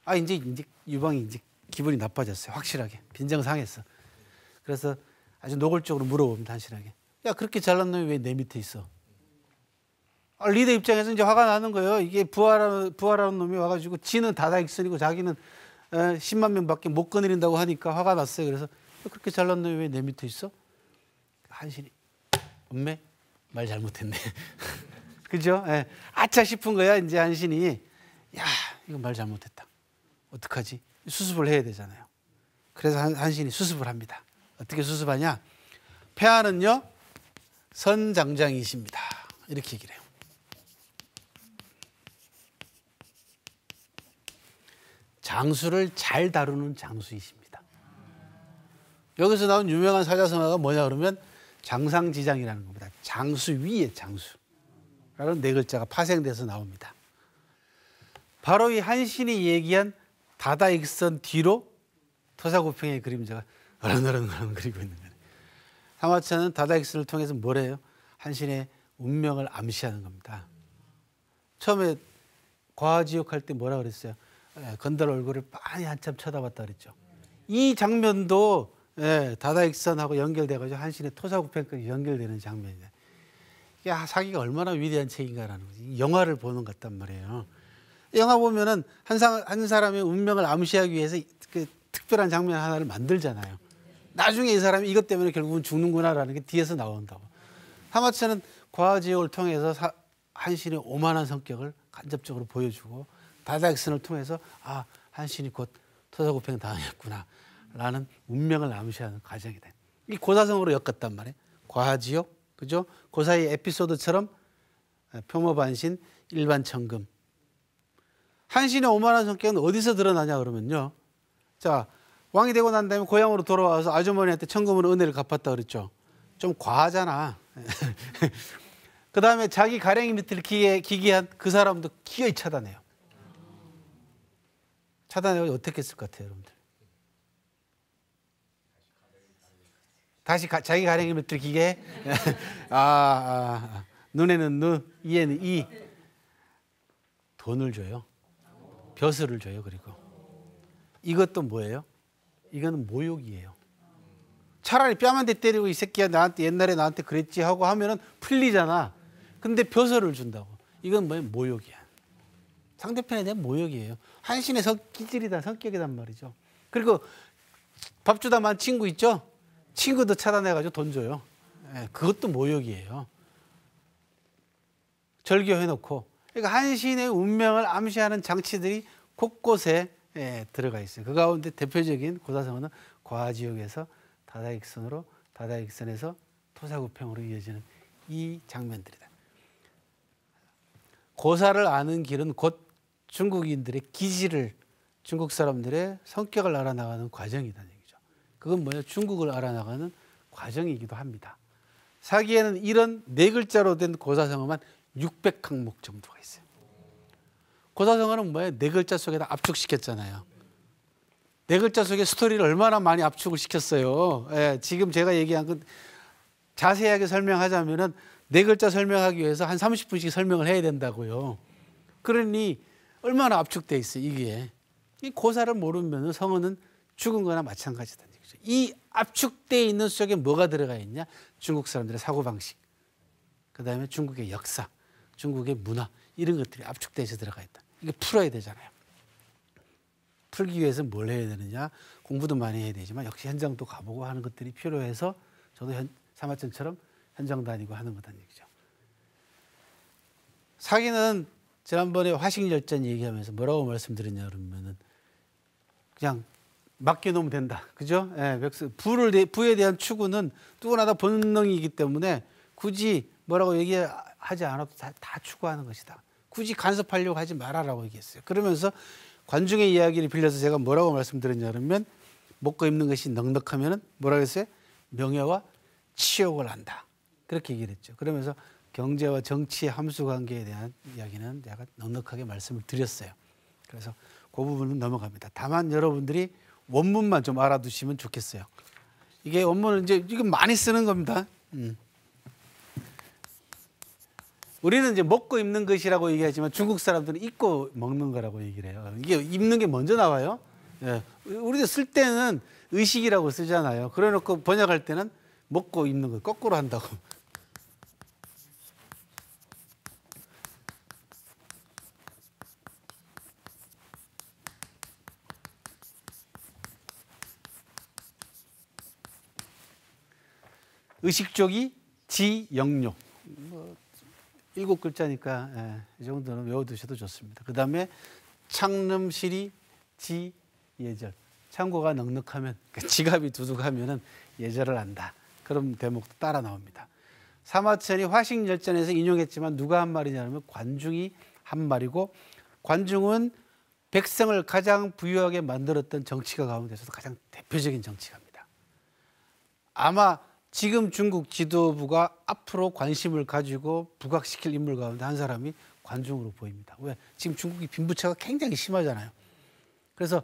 아, 이제 유방이 이제 기분이 나빠졌어요. 확실하게. 빈정상했어. 그래서 아주 노골적으로 물어봅니다. 한신하게. 야, 그렇게 잘난 놈이 왜 내 밑에 있어? 아, 리더 입장에서 이제 화가 나는 거예요. 이게 부하라는 놈이 와가지고 지는 다다익선이고 자기는 10만 명밖에 못 거느린다고 하니까 화가 났어요. 그래서 그렇게 잘난 놈이 왜 내 밑에 있어? 한신이 엄매 말 잘못했네. 그죠? 예. 아차 싶은 거야. 이제 한신이 야, 이거 말 잘못했다. 어떡하지? 수습을 해야 되잖아요. 그래서 한신이 수습을 합니다. 어떻게 수습하냐? 폐하는요 선장장이십니다. 이렇게 얘기를 해요. 장수를 잘 다루는 장수이십니다. 여기서 나온 유명한 사자성어가 뭐냐 그러면 장상지장이라는 겁니다. 장수 위에 장수라는 네 글자가 파생돼서 나옵니다. 바로 이 한신이 얘기한 다다익선 뒤로 토사구팽의 그림자가 어른어른 그리고 있는 거예요. 사마천은 다다익선을 통해서 뭐래요? 한신의 운명을 암시하는 겁니다. 처음에 과지옥할 때 뭐라 그랬어요? 건달 얼굴을 많이 한참 쳐다봤다 그랬죠. 이 장면도 다다익선하고 연결돼가지고 한신의 토사구팽까지 연결되는 장면이에요. 야, 사기가 얼마나 위대한 책인가라는 거지. 영화를 보는 것 같단 말이에요. 영화 보면은 한 사람의 운명을 암시하기 위해서 그 특별한 장면 하나를 만들잖아요. 나중에 이 사람이 이것 때문에 결국은 죽는구나라는 게 뒤에서 나온다고. 하마천은 과지옥을 통해서 한신의 오만한 성격을 간접적으로 보여주고 다다익선을 통해서 아, 한신이 곧 토사구팽 당하겠구나라는 운명을 암시하는 과정이다. 이 고사성으로 엮었단 말이에요. 과지옥, 그죠? 그 사이 에피소드처럼 표모반신, 일반천금. 한신의 오만한 성격은 어디서 드러나냐 그러면요. 자, 왕이 되고 난 다음에 고향으로 돌아와서 아주머니한테 천금으로 은혜를 갚았다 그랬죠. 좀 과하잖아. 그 다음에 자기 가랭이 밑을 기기한 그 사람도 기어이 차단해요. 차단해서 어떻게 했을 것 같아요, 여러분들? 다시 자기 가랭이 밑을 기게. 눈에는 눈, 이에는 이. 돈을 줘요. 벼슬을 줘요. 그리고 이것도 뭐예요? 이거는 모욕이에요. 차라리 뺨 한 대 때리고 이 새끼야 나한테 옛날에 나한테 그랬지 하고 하면은 풀리잖아. 근데 벼슬을 준다고. 이건 뭐예요? 모욕이야. 상대편에 대한 모욕이에요. 한신의 성격이단 말이죠. 그리고 밥 주다 만 친구 있죠? 친구도 차단해가지고 돈 줘요. 그것도 모욕이에요. 절교해놓고. 그러니까 한신의 운명을 암시하는 장치들이 곳곳에 예, 들어가 있어요. 그 가운데 대표적인 고사성어는 과지역에서 다다익선으로 다다익선에서 토사구평으로 이어지는 이 장면들이다. 고사를 아는 길은 곧 중국인들의 기질을 중국 사람들의 성격을 알아나가는 과정이라는 얘기죠. 그건 뭐냐? 중국을 알아나가는 과정이기도 합니다. 사기에는 이런 네 글자로 된 고사성어만 600항목 정도가 있어요. 고사성어는 뭐예요? 네 글자 속에다 압축시켰잖아요. 네 글자 속에 스토리를 얼마나 많이 압축을 시켰어요. 예, 지금 제가 얘기한 건 자세하게 설명하자면은 네 글자 설명하기 위해서 한 30분씩 설명을 해야 된다고요. 그러니 얼마나 압축돼 있어요, 이게. 이 고사를 모르면 성어는 죽은 거나 마찬가지다는 얘기죠. 이 압축돼 있는 속에 뭐가 들어가 있냐? 중국 사람들의 사고방식, 그다음에 중국의 역사, 중국의 문화, 이런 것들이 압축돼서 들어가 있다. 이게 풀어야 되잖아요. 풀기 위해서 뭘 해야 되느냐? 공부도 많이 해야 되지만 역시 현장도 가보고 하는 것들이 필요해서 저도 사마천처럼 현장 다니고 하는 거다는 얘기죠. 사기는 지난번에 화식열전 얘기하면서 뭐라고 말씀드렸냐 그러면은 그냥 맡겨놓으면 된다. 그죠? 예, 부에 대한 추구는 누구나 다 본능이기 때문에 굳이 뭐라고 얘기하지 않아도 다 추구하는 것이다. 굳이 간섭하려고 하지 말아라고 얘기했어요. 그러면서 관중의 이야기를 빌려서 제가 뭐라고 말씀드렸냐 그러면 먹고 입는 것이 넉넉하면은 뭐라고 했어요? 명예와 치욕을 안다. 그렇게 얘기를 했죠. 그러면서 경제와 정치의 함수 관계에 대한 이야기는 제가 넉넉하게 말씀을 드렸어요. 그래서 그 부분은 넘어갑니다. 다만 여러분들이 원문만 좀 알아두시면 좋겠어요. 이게 원문은 이제 이건 많이 쓰는 겁니다. 우리는 이제 먹고 입는 것이라고 얘기하지만 중국 사람들은 입고 먹는 거라고 얘기를 해요. 이게 입는 게 먼저 나와요. 예. 우리도 쓸 때는 의식이라고 쓰잖아요. 그래 놓고 번역할 때는 먹고 입는 거 거꾸로 한다고. 의식족이 지영료. 뭐 7글자니까 예, 이 정도는 외워두셔도 좋습니다. 그 다음에 창름실이 지예절. 창고가 넉넉하면, 그러니까 지갑이 두둑하면은 예절을 안다. 그런 대목도 따라 나옵니다. 사마천이 화식열전에서 인용했지만 누가 한 말이냐면 관중이 한 말이고, 관중은 백성을 가장 부유하게 만들었던 정치가 가운데서도 가장 대표적인 정치가입니다. 아마 지금 중국 지도부가 앞으로 관심을 가지고 부각시킬 인물 가운데 한 사람이 관중으로 보입니다. 왜? 지금 중국이 빈부차가 굉장히 심하잖아요. 그래서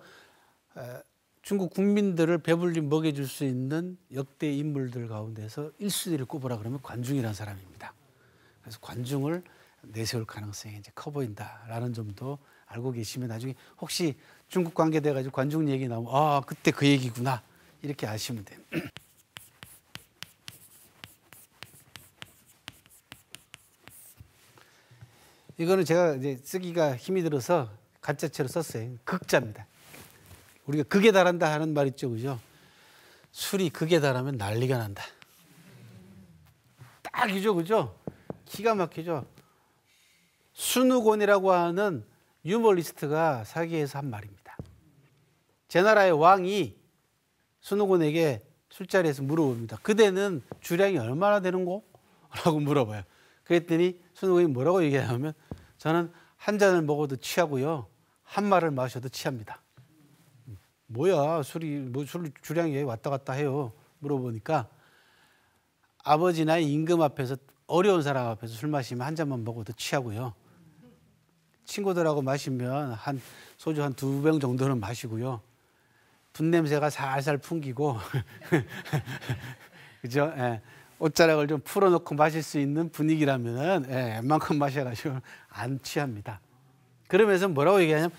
중국 국민들을 배불리 먹여줄 수 있는 역대 인물들 가운데서 1순위를 꼽으라 그러면 관중이라는 사람입니다. 그래서 관중을 내세울 가능성이 이제 커 보인다라는 점도 알고 계시면 나중에 혹시 중국 관계돼 가지고 관중 얘기 나오면 아, 그때 그 얘기구나 이렇게 아시면 돼요. 이거는 제가 이제 쓰기가 힘이 들어서 가짜체로 썼어요. 극자입니다. 우리가 극에 달한다 하는 말 있죠, 그죠? 술이 극에 달하면 난리가 난다. 딱이죠, 그죠? 기가 막히죠. 순우곤이라고 하는 유머리스트가 사기에서 한 말입니다. 제 나라의 왕이 순우곤에게 술자리에서 물어봅니다. 그대는 주량이 얼마나 되는고? 라고 물어봐요. 그랬더니 순우곤이 뭐라고 얘기하냐면 저는 한 잔을 먹어도 취하고요. 한 말을 마셔도 취합니다. 뭐야, 술 주량이 왜 왔다 갔다 해요? 물어보니까 아버지나 임금 앞에서 어려운 사람 앞에서 술 마시면 한 잔만 먹어도 취하고요. 친구들하고 마시면 소주 한 2병 정도는 마시고요. 분냄새가 살살 풍기고 그죠? 예. 옷자락을 좀 풀어놓고 마실 수 있는 분위기라면 웬만큼 마셔가지고 안 취합니다. 그러면서 뭐라고 얘기하냐면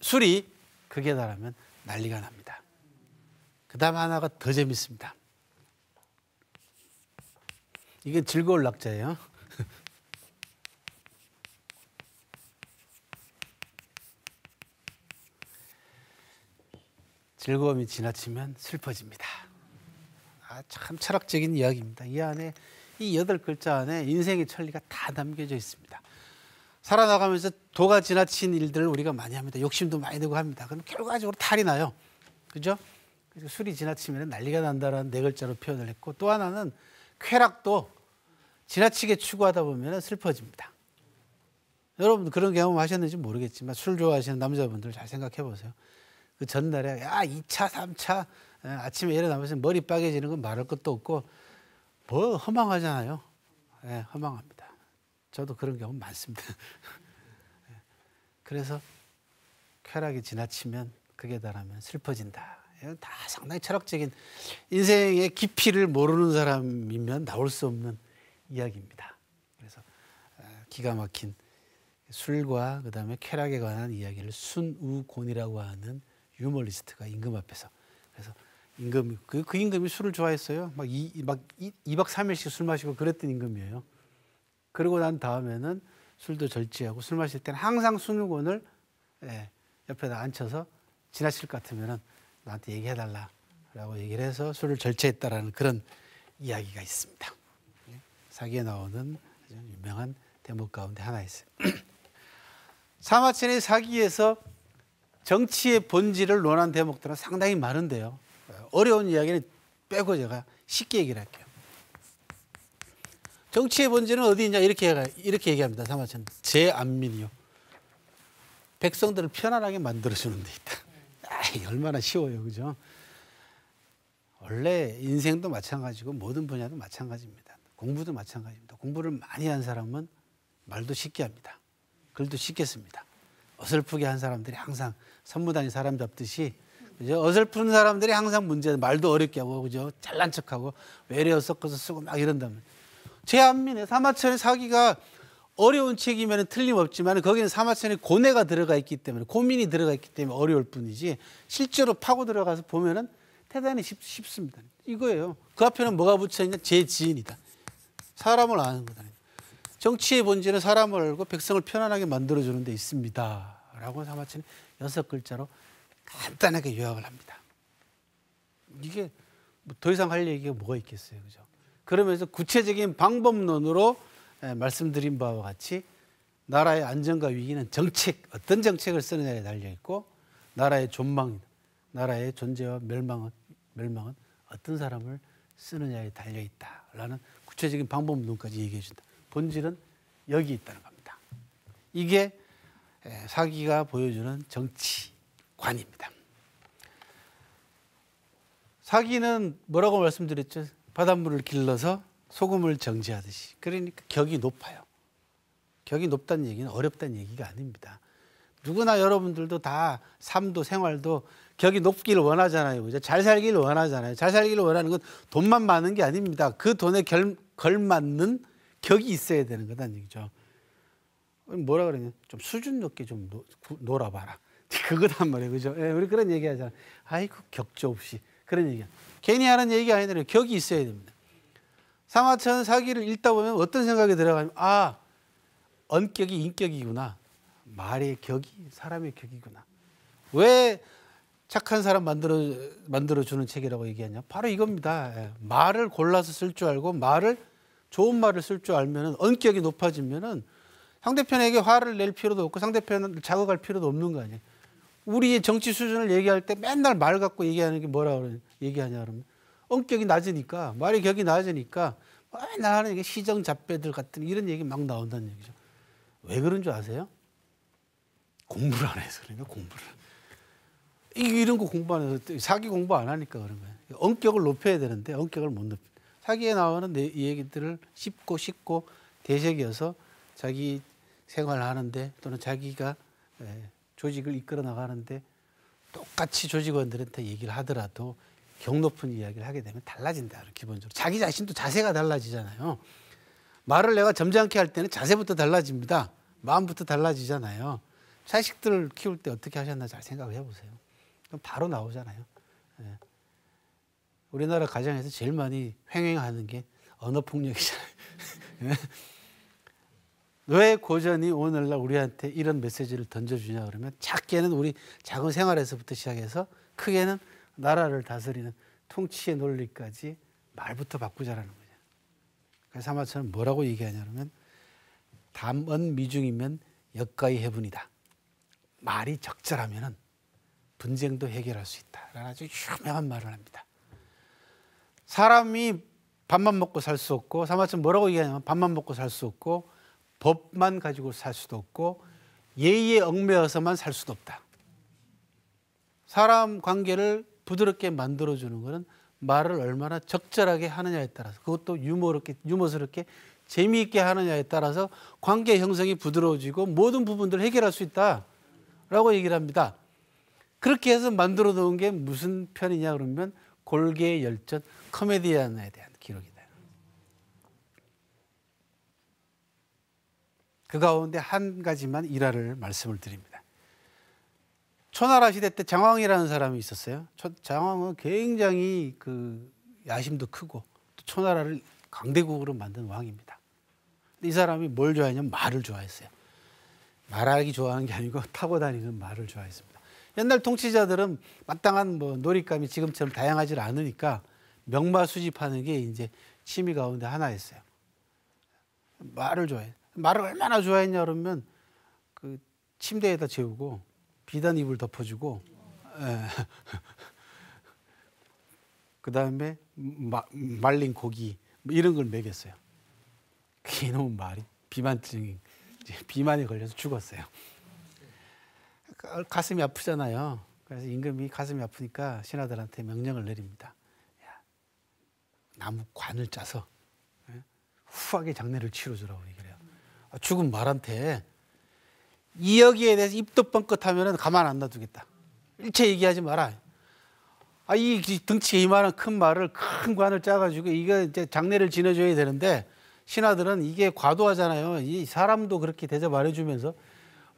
술이 극에 달하면 난리가 납니다. 그 다음 하나가 더 재밌습니다. 이게 즐거울 낙자예요. 즐거움이 지나치면 슬퍼집니다. 참 철학적인 이야기입니다. 이 안에 이 8글자 안에 인생의 천리가 다 담겨져 있습니다. 살아나가면서 도가 지나친 일들을 우리가 많이 합니다. 욕심도 많이 내고 합니다. 그럼 결과적으로 탈이 나요. 그죠? 그래서 술이 지나치면 난리가 난다라는 네 글자로 표현을 했고, 또 하나는 쾌락도 지나치게 추구하다 보면 슬퍼집니다. 여러분 그런 경험 하셨는지 모르겠지만 술 좋아하시는 남자분들 잘 생각해 보세요. 그 전날에 2차, 3차 아침에 일어나면서 머리 빠개지는 건 말할 것도 없고 뭐 허망하잖아요. 네, 허망합니다. 저도 그런 경험 많습니다. 그래서 쾌락이 지나치면 극에 달하면 슬퍼진다. 이건 다 상당히 철학적인 인생의 깊이를 모르는 사람이면 나올 수 없는 이야기입니다. 그래서 기가 막힌 술과 그다음에 쾌락에 관한 이야기를 순우곤이라고 하는 유머리스트가 임금 앞에서, 그래서 임금 그 임금이 술을 좋아했어요. 막 2박 3일씩 술 마시고 그랬던 임금이에요. 그러고 난 다음에는 술도 절제하고 술 마실 때는 항상 순우곤을 옆에다 앉혀서 지나칠 것 같으면은 나한테 얘기해달라라고 얘기를 해서 술을 절제했다라는 그런 이야기가 있습니다. 사기에 나오는 아주 유명한 대목 가운데 하나 있어요. 사마천의 사기에서 정치의 본질을 논한 대목들은 상당히 많은데요. 어려운 이야기는 빼고 제가 쉽게 얘기를 할게요. 정치의 본질은 어디 있냐 이렇게 얘기합니다. 사마천 제안민이요. 백성들을 편안하게 만들어주는 데 있다. 얼마나 쉬워요, 그죠? 원래 인생도 마찬가지고 모든 분야도 마찬가지입니다. 공부도 마찬가지입니다. 공부를 많이 한 사람은 말도 쉽게 합니다. 글도 쉽게 씁니다. 어설프게 한 사람들이 항상 선무단이 사람 잡듯이, 그죠? 어설픈 사람들이 항상 문제, 말도 어렵게 하고, 그죠? 잘난 척하고 외래어 섞어서 쓰고 막 이런다면, 제안민의 사마천의 사기가 어려운 책이면 틀림없지만 거기는 사마천의 고뇌가 들어가 있기 때문에, 고민이 들어가 있기 때문에 어려울 뿐이지 실제로 파고 들어가서 보면은 대단히 쉽습니다. 이거예요. 그 앞에는 뭐가 붙여있냐? 제 지인이다. 사람을 아는 거다. 정치의 본질은 사람을 알고 백성을 편안하게 만들어주는 데 있습니다. 라고 사마천이 6글자로 간단하게 요약을 합니다. 이게 더 이상 할 얘기가 뭐가 있겠어요. 그죠? 그러면서 구체적인 방법론으로 말씀드린 바와 같이 나라의 안정과 위기는 정책, 어떤 정책을 쓰느냐에 달려있고, 나라의 존망, 나라의 존재와 멸망은 어떤 사람을 쓰느냐에 달려있다라는 구체적인 방법론까지 얘기해 준다. 본질은 여기 있다는 겁니다. 이게 사기가 보여주는 정치관입니다. 사기는 뭐라고 말씀드렸죠? 바닷물을 길러서 소금을 정지하듯이. 그러니까 격이 높아요. 격이 높다는 얘기는 어렵다는 얘기가 아닙니다. 누구나 여러분들도 다 삶도 생활도 격이 높기를 원하잖아요. 그죠? 잘 살기를 원하잖아요. 잘 살기를 원하는 건 돈만 많은 게 아닙니다. 그 돈에 걸맞는 격이 있어야 되는 거다는 얘기죠. 뭐라 그러냐? 좀 수준 높게 좀 놀아봐라. 그거단 말이에요. 그죠? 우리 그런 얘기 하잖아요. 아이고, 격조 없이. 그런 얘기야. 괜히 하는 얘기 아니더라도 격이 있어야 됩니다. 사마천 사기를 읽다 보면 어떤 생각이 들어가면, 언격이 인격이구나. 말의 격이 사람의 격이구나. 왜 착한 사람 만들어주는 책이라고 얘기하냐? 바로 이겁니다. 말을 골라서 쓸 줄 알고 좋은 말을 쓸 줄 알면 언격이 높아지면은 상대편에게 화를 낼 필요도 없고 상대편을 자극할 필요도 없는 거 아니에요. 우리의 정치 수준을 얘기할 때 맨날 말 갖고 얘기하는 게 얘기하냐 그러면 언격이 낮으니까, 말의 격이 낮으니까 맨날 하는 게 시정잡배들 같은 이런 얘기 막 나온다는 얘기죠. 왜 그런 줄 아세요? 공부를 안 해서 그러니까 공부를. 이런 거 공부 안 해서 사기 공부 안 하니까 그런 거예요. 언격을 높여야 되는데 언격을 못 높여. 사기에 나오는 이 얘기들을 쉽고 대색이어서 자기 생활하는데 또는 자기가 조직을 이끌어 나가는데 똑같이 조직원들한테 얘기를 하더라도 격 높은 이야기를 하게 되면 달라진다. 기본적으로. 자기 자신도 자세가 달라지잖아요. 말을 내가 점잖게 할 때는 자세부터 달라집니다. 마음부터 달라지잖아요. 자식들을 키울 때 어떻게 하셨나 잘 생각을 해보세요. 그럼 바로 나오잖아요. 우리나라 가정에서 제일 많이 횡행하는 게 언어폭력이잖아요. 왜 고전이 오늘날 우리한테 이런 메시지를 던져주냐 그러면, 작게는 우리 작은 생활에서부터 시작해서 크게는 나라를 다스리는 통치의 논리까지 말부터 바꾸자라는 거죠. 그래서 사마천은 뭐라고 얘기하냐 그러면, 담언미중이면 역가의 해분이다. 말이 적절하면은 분쟁도 해결할 수 있다. 라는 아주 유명한 말을 합니다. 사람이 밥만 먹고 살 수 없고, 사마천 뭐라고 얘기하냐면 밥만 먹고 살 수 없고, 법만 가지고 살 수도 없고, 예의에 얽매여서만 살 수도 없다. 사람 관계를 부드럽게 만들어주는 것은 말을 얼마나 적절하게 하느냐에 따라서, 그것도 유머스럽게 재미있게 하느냐에 따라서 관계 형성이 부드러워지고 모든 부분들을 해결할 수 있다라고 얘기를 합니다. 그렇게 해서 만들어 놓은 게 무슨 편이냐 그러면 골계의 열전, 코미디언에 대한 기록이다. 그 가운데 한 가지만 일화를 말씀을 드립니다. 초나라 시대 때 장왕이라는 사람이 있었어요. 장왕은 굉장히 그 야심도 크고 또 초나라를 강대국으로 만든 왕입니다. 이 사람이 뭘 좋아했냐면 말을 좋아했어요. 말하기 좋아하는 게 아니고 타고 다니는 말을 좋아했습니다. 옛날 통치자들은 마땅한 뭐 놀잇감이 지금처럼 다양하지 않으니까 명마 수집하는 게 이제 취미 가운데 하나였어요. 말을 좋아해. 말을 얼마나 좋아했냐 그러면 그 침대에다 재우고 비단 이불 덮어주고, 그 다음에 말린 고기 이런 걸 먹였어요. 이놈의 말이 비만에 걸려서 죽었어요. 가슴이 아프잖아요. 그래서 임금이 가슴이 아프니까 신하들한테 명령을 내립니다. 야, 나무 관을 짜서 후하게 장례를 치러주라고 얘기를 해요. 죽은 말한테 이 여기에 대해서 입도 뻥끗하면 가만 안 놔두겠다. 일체 얘기하지 마라. 이 등치가 이만한 큰 말을 큰 관을 짜가지고 이거 이제 장례를 지내줘야 되는데 신하들은 이게 과도하잖아요. 이 사람도 그렇게 대접 안 해주면서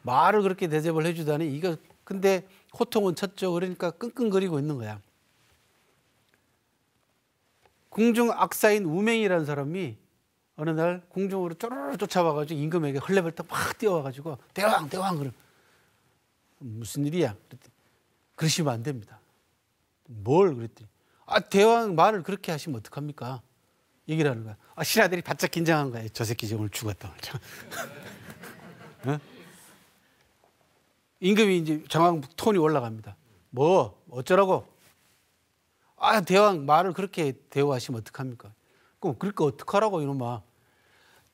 말을 그렇게 대접을 해주다니 이거 근데 호통은 쳤죠. 그러니까 끙끙거리고 있는 거야. 궁중 악사인 우맹이라는 사람이 어느 날 궁중으로 쪼르르 쫓아와가지고 임금에게 헐레벌떡 막 뛰어와가지고 대왕 그래. 무슨 일이야? 그랬더니 그러시면 안 됩니다. 뭘 그랬더니 대왕 말을 그렇게 하시면 어떡합니까? 얘기를 하는 거야. 신하들이 바짝 긴장한 거야. 저 새끼 오늘 죽었다. 어? 임금이 이제 정황 톤이 올라갑니다. 뭐 어쩌라고? 대왕 말을 그렇게 대우하시면 어떡합니까? 그럼 그러니까 어떡하라고 이놈아.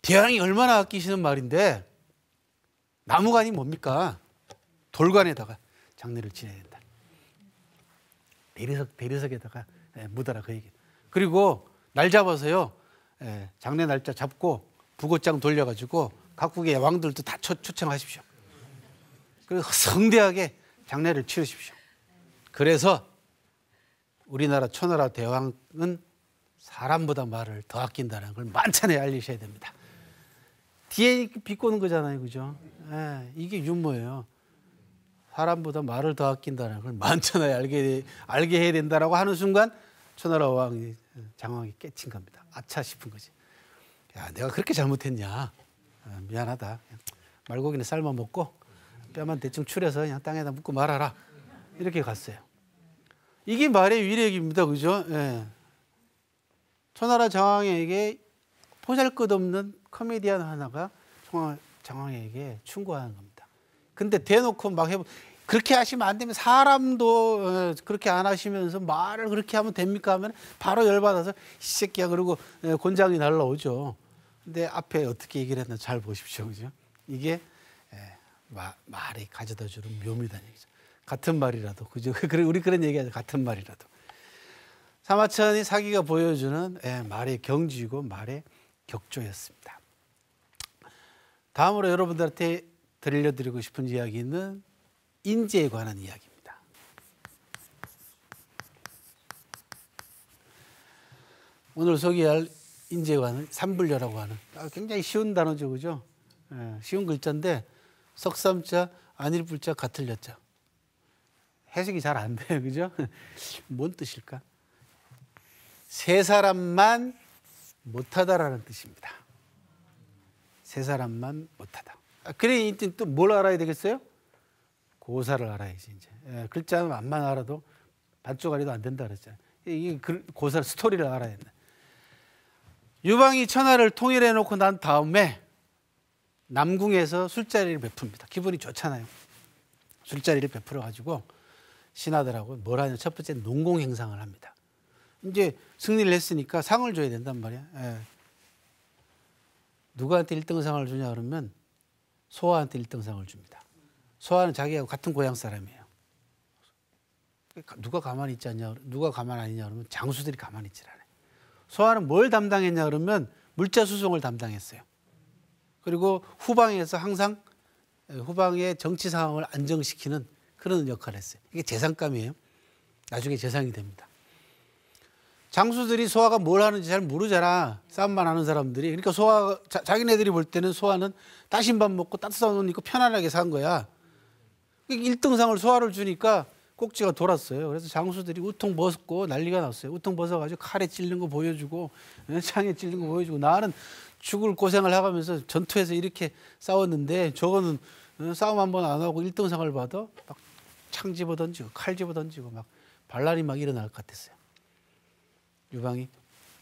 대왕이 얼마나 아끼시는 말인데 나무관이 뭡니까? 돌관에다가 장례를 지내야 된다. 대리석에다가 묻어라 그 얘기. 그리고 날 잡아서요. 장례 날짜 잡고 부고장 돌려가지고 각국의 왕들도 다 초청하십시오. 그리고 성대하게 장례를 치르십시오. 그래서 우리나라 초나라 대왕은 사람보다 말을 더 아낀다는 걸 만천에 알리셔야 됩니다. 뒤에 비꼬는 거잖아요. 그죠? 이게 유머예요. 사람보다 말을 더 아낀다는 걸 만천하에 알게 해야 된다라고 하는 순간 초나라 왕이 장왕이 깨친 겁니다. 아차 싶은 거지. 야, 내가 그렇게 잘못했냐. 미안하다. 말고기는 삶아 먹고 뼈만 대충 추려서 그냥 땅에다 묻고 말아라. 이렇게 갔어요. 이게 말의 위력입니다. 그죠? 초나라 장왕에게 보잘것없는 코미디언 하나가 장왕에게 충고하는 겁니다. 근데 대놓고 막 그렇게 하시면 안 되면 사람도 그렇게 안 하시면서 말을 그렇게 하면 됩니까? 하면 바로 열받아서 이 새끼야 그러고 곤장이 날라오죠. 근데 앞에 어떻게 얘기를 했나 잘 보십시오. 그죠? 이게 말이 가져다 주는 묘미다는 얘기죠. 같은 말이라도. 그죠? 우리 그런 얘기하죠. 같은 말이라도. 사마천이 사기가 보여주는 말의 경지이고 말의 격조였습니다. 다음으로 여러분들한테 들려드리고 싶은 이야기는 인재에 관한 이야기입니다. 오늘 소개할 인재관은 삼불려라고 하는 굉장히 쉬운 단어죠. 그죠? 쉬운 글자인데 석삼자, 안일불자, 같을려자. 해석이 잘 안 돼요. 그죠? 뭔 뜻일까? 세 사람만 못하다라는 뜻입니다. 세 사람만 못하다. 그래, 또 뭘 알아야 되겠어요? 고사를 알아야지, 이제. 글자만 알아도 반쪽아리도 안 된다 그랬잖아요. 이 고사 스토리를 알아야 된다. 유방이 천하를 통일해 놓고 난 다음에 남궁에서 술자리를 베풉니다. 기분이 좋잖아요. 술자리를 베풀어 가지고 신하들하고 뭘 하냐, 첫 번째 농공 행상을 합니다. 이제 승리를 했으니까 상을 줘야 된단 말이야. 예. 누구한테 1등상을 주냐 그러면 소아한테 1등상을 줍니다. 소아는 자기하고 같은 고향 사람이에요. 누가 가만히 있지 않냐, 누가 가만히 안 있냐 그러면 장수들이 가만히 있질 않아요. 소아는 뭘 담당했냐 그러면 물자 수송을 담당했어요. 그리고 후방에서 항상 후방의 정치 상황을 안정시키는 그런 역할을 했어요. 이게 재상감이에요. 나중에 재상이 됩니다. 장수들이 소아가 뭘 하는지 잘 모르잖아. 싸움만 하는 사람들이. 그러니까 소아, 자기네들이 볼 때는 소아는 따신 밥 먹고 따뜻한 옷 입고 편안하게 산 거야. 1등상을 소아를 주니까 꼭지가 돌았어요. 그래서 장수들이 우통 벗고 난리가 났어요. 우통 벗어가지고 칼에 찔린 거 보여주고 창에 찔린 거 보여주고, 나는 죽을 고생을 해가면서 전투에서 이렇게 싸웠는데 저거는 싸움 한 번 안 하고 1등상을 받아? 막 창 집어 던지고 칼 집어 던지고 막 반란이 막 일어날 것 같았어요. 유방이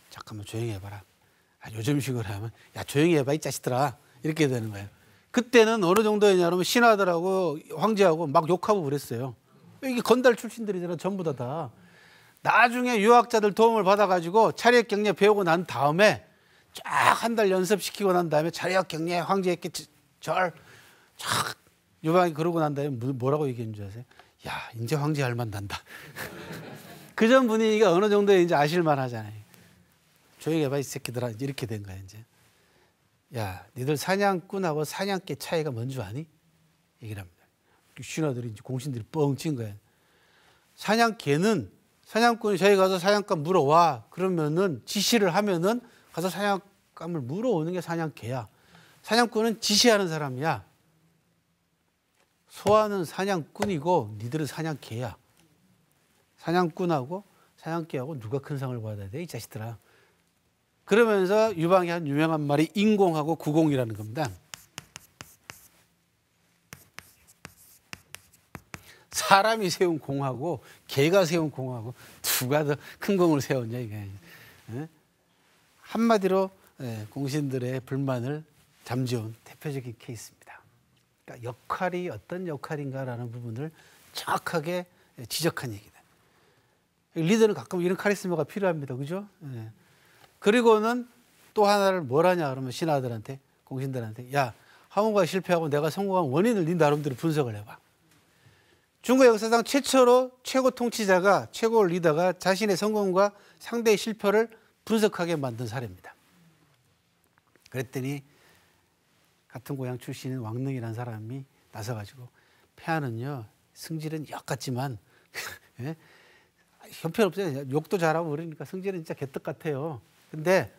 잠깐만 조용히 해봐라. 요즘식으로 하면 야 조용히 해봐 이 자식들아, 이렇게 되는 거예요. 그때는 어느 정도였냐면 신하들하고 황제하고 막 욕하고 그랬어요. 이게 건달 출신들이잖아 전부 다. 나중에 유학자들 도움을 받아가지고 차례 경례 배우고 난 다음에 쫙 한 달 연습시키고 난 다음에 차례 경례 황제에게 절 쫙 유방이 그러고 난 다음에 뭐라고 얘기했는 줄 아세요? 야 이제 황제 할 맛 난다. 그전 분위기가 어느 정도 이제 아실만 하잖아요. 조용히 해봐 이 새끼들아, 이렇게 된 거야 이제. 야 니들 사냥꾼하고 사냥개 차이가 뭔 줄 아니? 얘기를 합니다. 신하들이 이제 공신들이 뻥 친 거예요. 사냥개는 사냥꾼이 저희 가서 사냥감 물어와 그러면은 지시를 하면은 가서 사냥감을 물어오는 게 사냥개야. 사냥꾼은 지시하는 사람이야. 소아는 사냥꾼이고 니들은 사냥개야. 사냥꾼하고 사냥개하고 누가 큰 상을 받아야 돼 이 자식들아. 그러면서 유방이 한 유명한 말이 인공하고 구공이라는 겁니다. 사람이 세운 공하고 개가 세운 공하고 누가 더 큰 공을 세웠냐 이게. 한마디로 공신들의 불만을 잠재운 대표적인 케이스입니다. 그러니까 역할이 어떤 역할인가라는 부분을 정확하게 지적한 얘기다. 리더는 가끔 이런 카리스마가 필요합니다. 그죠? 그리고는 또 하나를 뭘 하냐 그러면 신하들한테, 공신들한테, 야 항우가 실패하고 내가 성공한 원인을 네 나름대로 분석을 해봐. 중국 역사상 최초로 최고 통치자가, 최고 리더가 자신의 성공과 상대의 실패를 분석하게 만든 사례입니다. 그랬더니 같은 고향 출신인 왕릉이라는 사람이 나서가지고, 폐하는요 승질은 역 같지만 예? 형편없어요. 욕도 잘하고 그러니까 승질은 진짜 개떡 같아요. 근데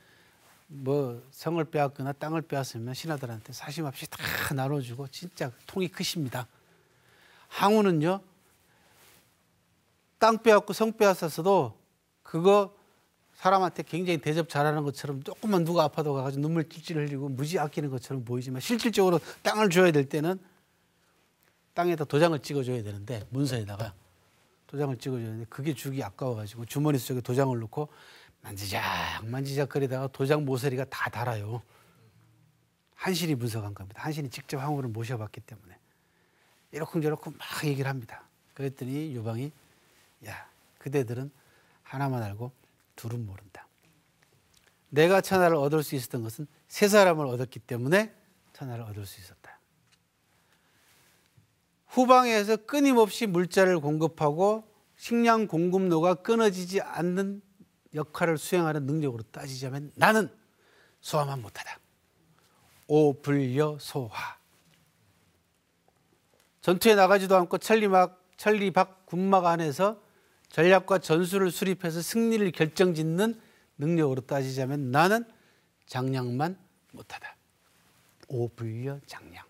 뭐 성을 빼앗거나 땅을 빼앗으면 신하들한테 사심 없이 다 나눠주고 진짜 통이 크십니다. 항우는요 땅 빼앗고 성 빼앗았어도 그거 사람한테 굉장히 대접 잘하는 것처럼 조금만 누가 아파도 가가지고 눈물 찔찔 흘리고 무지 아끼는 것처럼 보이지만 실질적으로 땅을 줘야 될 때는 땅에다 도장을 찍어줘야 되는데, 문서에다가 도장을 찍어줘야 되는데 그게 주기 아까워가지고 주머니 속에 도장을 넣고 만지작 거리다가 도장 모서리가 다 달아요. 한신이 분석한 겁니다. 한신이 직접 항우를 모셔봤기 때문에. 이러쿵저러쿵 막 얘기를 합니다. 그랬더니 유방이 야 그대들은 하나만 알고 둘은 모른다. 내가 천하를 얻을 수 있었던 것은 세 사람을 얻었기 때문에 천하를 얻을 수 있었다. 후방에서 끊임없이 물자를 공급하고 식량 공급로가 끊어지지 않는 역할을 수행하는 능력으로 따지자면 나는 소화만 못하다. 오불려소화. 전투에 나가지도 않고 천리박 군막 안에서 전략과 전술을 수립해서 승리를 결정짓는 능력으로 따지자면 나는 장량만 못하다. 오불려장량.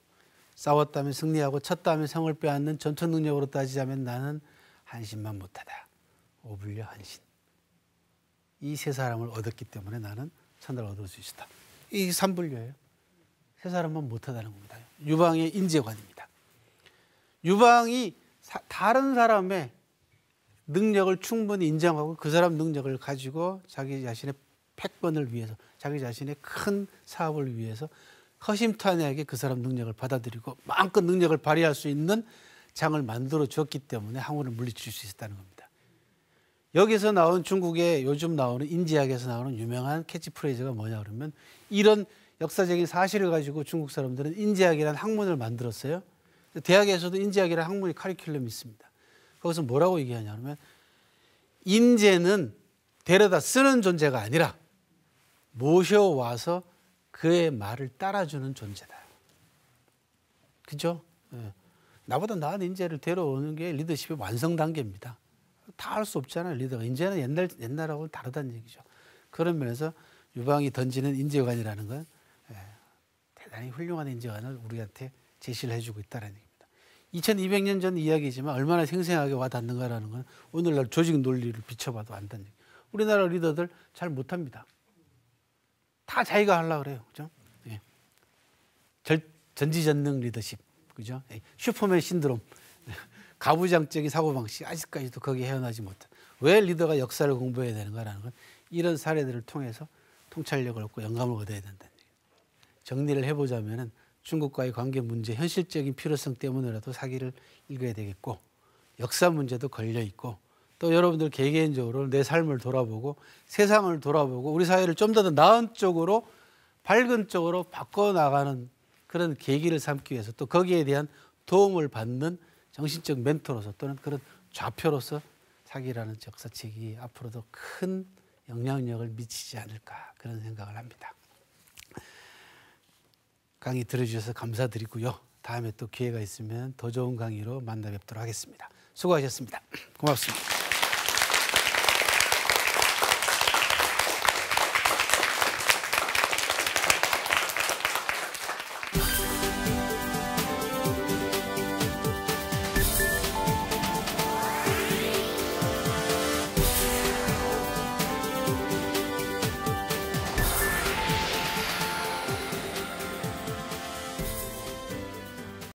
싸웠다면 승리하고 쳤다면 성을 빼앗는 전투 능력으로 따지자면 나는 한신만 못하다. 오불려한신. 이 세 사람을 얻었기 때문에 나는 천하를 얻을 수 있었다. 이 삼불려예요. 세 사람만 못하다는 겁니다. 유방의 인재관입니다. 유방이 다른 사람의 능력을 충분히 인정하고 그 사람 능력을 가지고 자기 자신의 패권을 위해서, 자기 자신의 큰 사업을 위해서 허심탄회하게 그 사람 능력을 받아들이고 마음껏 능력을 발휘할 수 있는 장을 만들어 주었기 때문에 항우를 물리칠 수 있었다는 겁니다. 여기서 나온 중국의 요즘 나오는 인지학에서 나오는 유명한 캐치프레이즈가 뭐냐 그러면 이런 역사적인 사실을 가지고 중국 사람들은 인지학이라는 학문을 만들었어요. 대학에서도 인지학이라는 학문이 커리큘럼이 있습니다. 거기서 뭐라고 얘기하냐 그러면 인재는 데려다 쓰는 존재가 아니라 모셔와서 그의 말을 따라주는 존재다. 그죠? 예. 나보다 나은 인재를 데려오는 게 리더십의 완성 단계입니다. 다 할 수 없잖아요, 리더가. 인재는 옛날하고는 다르다는 얘기죠. 그런 면에서 유방이 던지는 인재관이라는 건 대단히 훌륭한 인재관을 우리한테 제시를 해주고 있다는 얘기입니다. 2200년 전 이야기지만 얼마나 생생하게 와닿는가라는 건 오늘날 조직 논리를 비춰봐도 안다는 얘기. 우리나라 리더들 잘 못합니다. 다 자기가 하려고 그래요. 그죠? 예. 전지전능 리더십. 그죠? 예. 슈퍼맨 신드롬. 가부장적인 사고방식. 아직까지도 거기에 헤어나지 못한. 왜 리더가 역사를 공부해야 되는가라는 건 이런 사례들을 통해서 통찰력을 얻고 영감을 얻어야 된다는 얘기예요. 정리를 해보자면은 중국과의 관계 문제, 현실적인 필요성 때문에라도 사기를 읽어야 되겠고 역사 문제도 걸려 있고 또 여러분들 개개인적으로 내 삶을 돌아보고 세상을 돌아보고 우리 사회를 좀 더 나은 쪽으로 밝은 쪽으로 바꿔나가는 그런 계기를 삼기 위해서 또 거기에 대한 도움을 받는 정신적 멘토로서 또는 그런 좌표로서 사기라는 역사책이 앞으로도 큰 영향력을 미치지 않을까 그런 생각을 합니다. 강의 들어주셔서 감사드리고요. 다음에 또 기회가 있으면 더 좋은 강의로 만나 뵙도록 하겠습니다. 수고하셨습니다. 고맙습니다.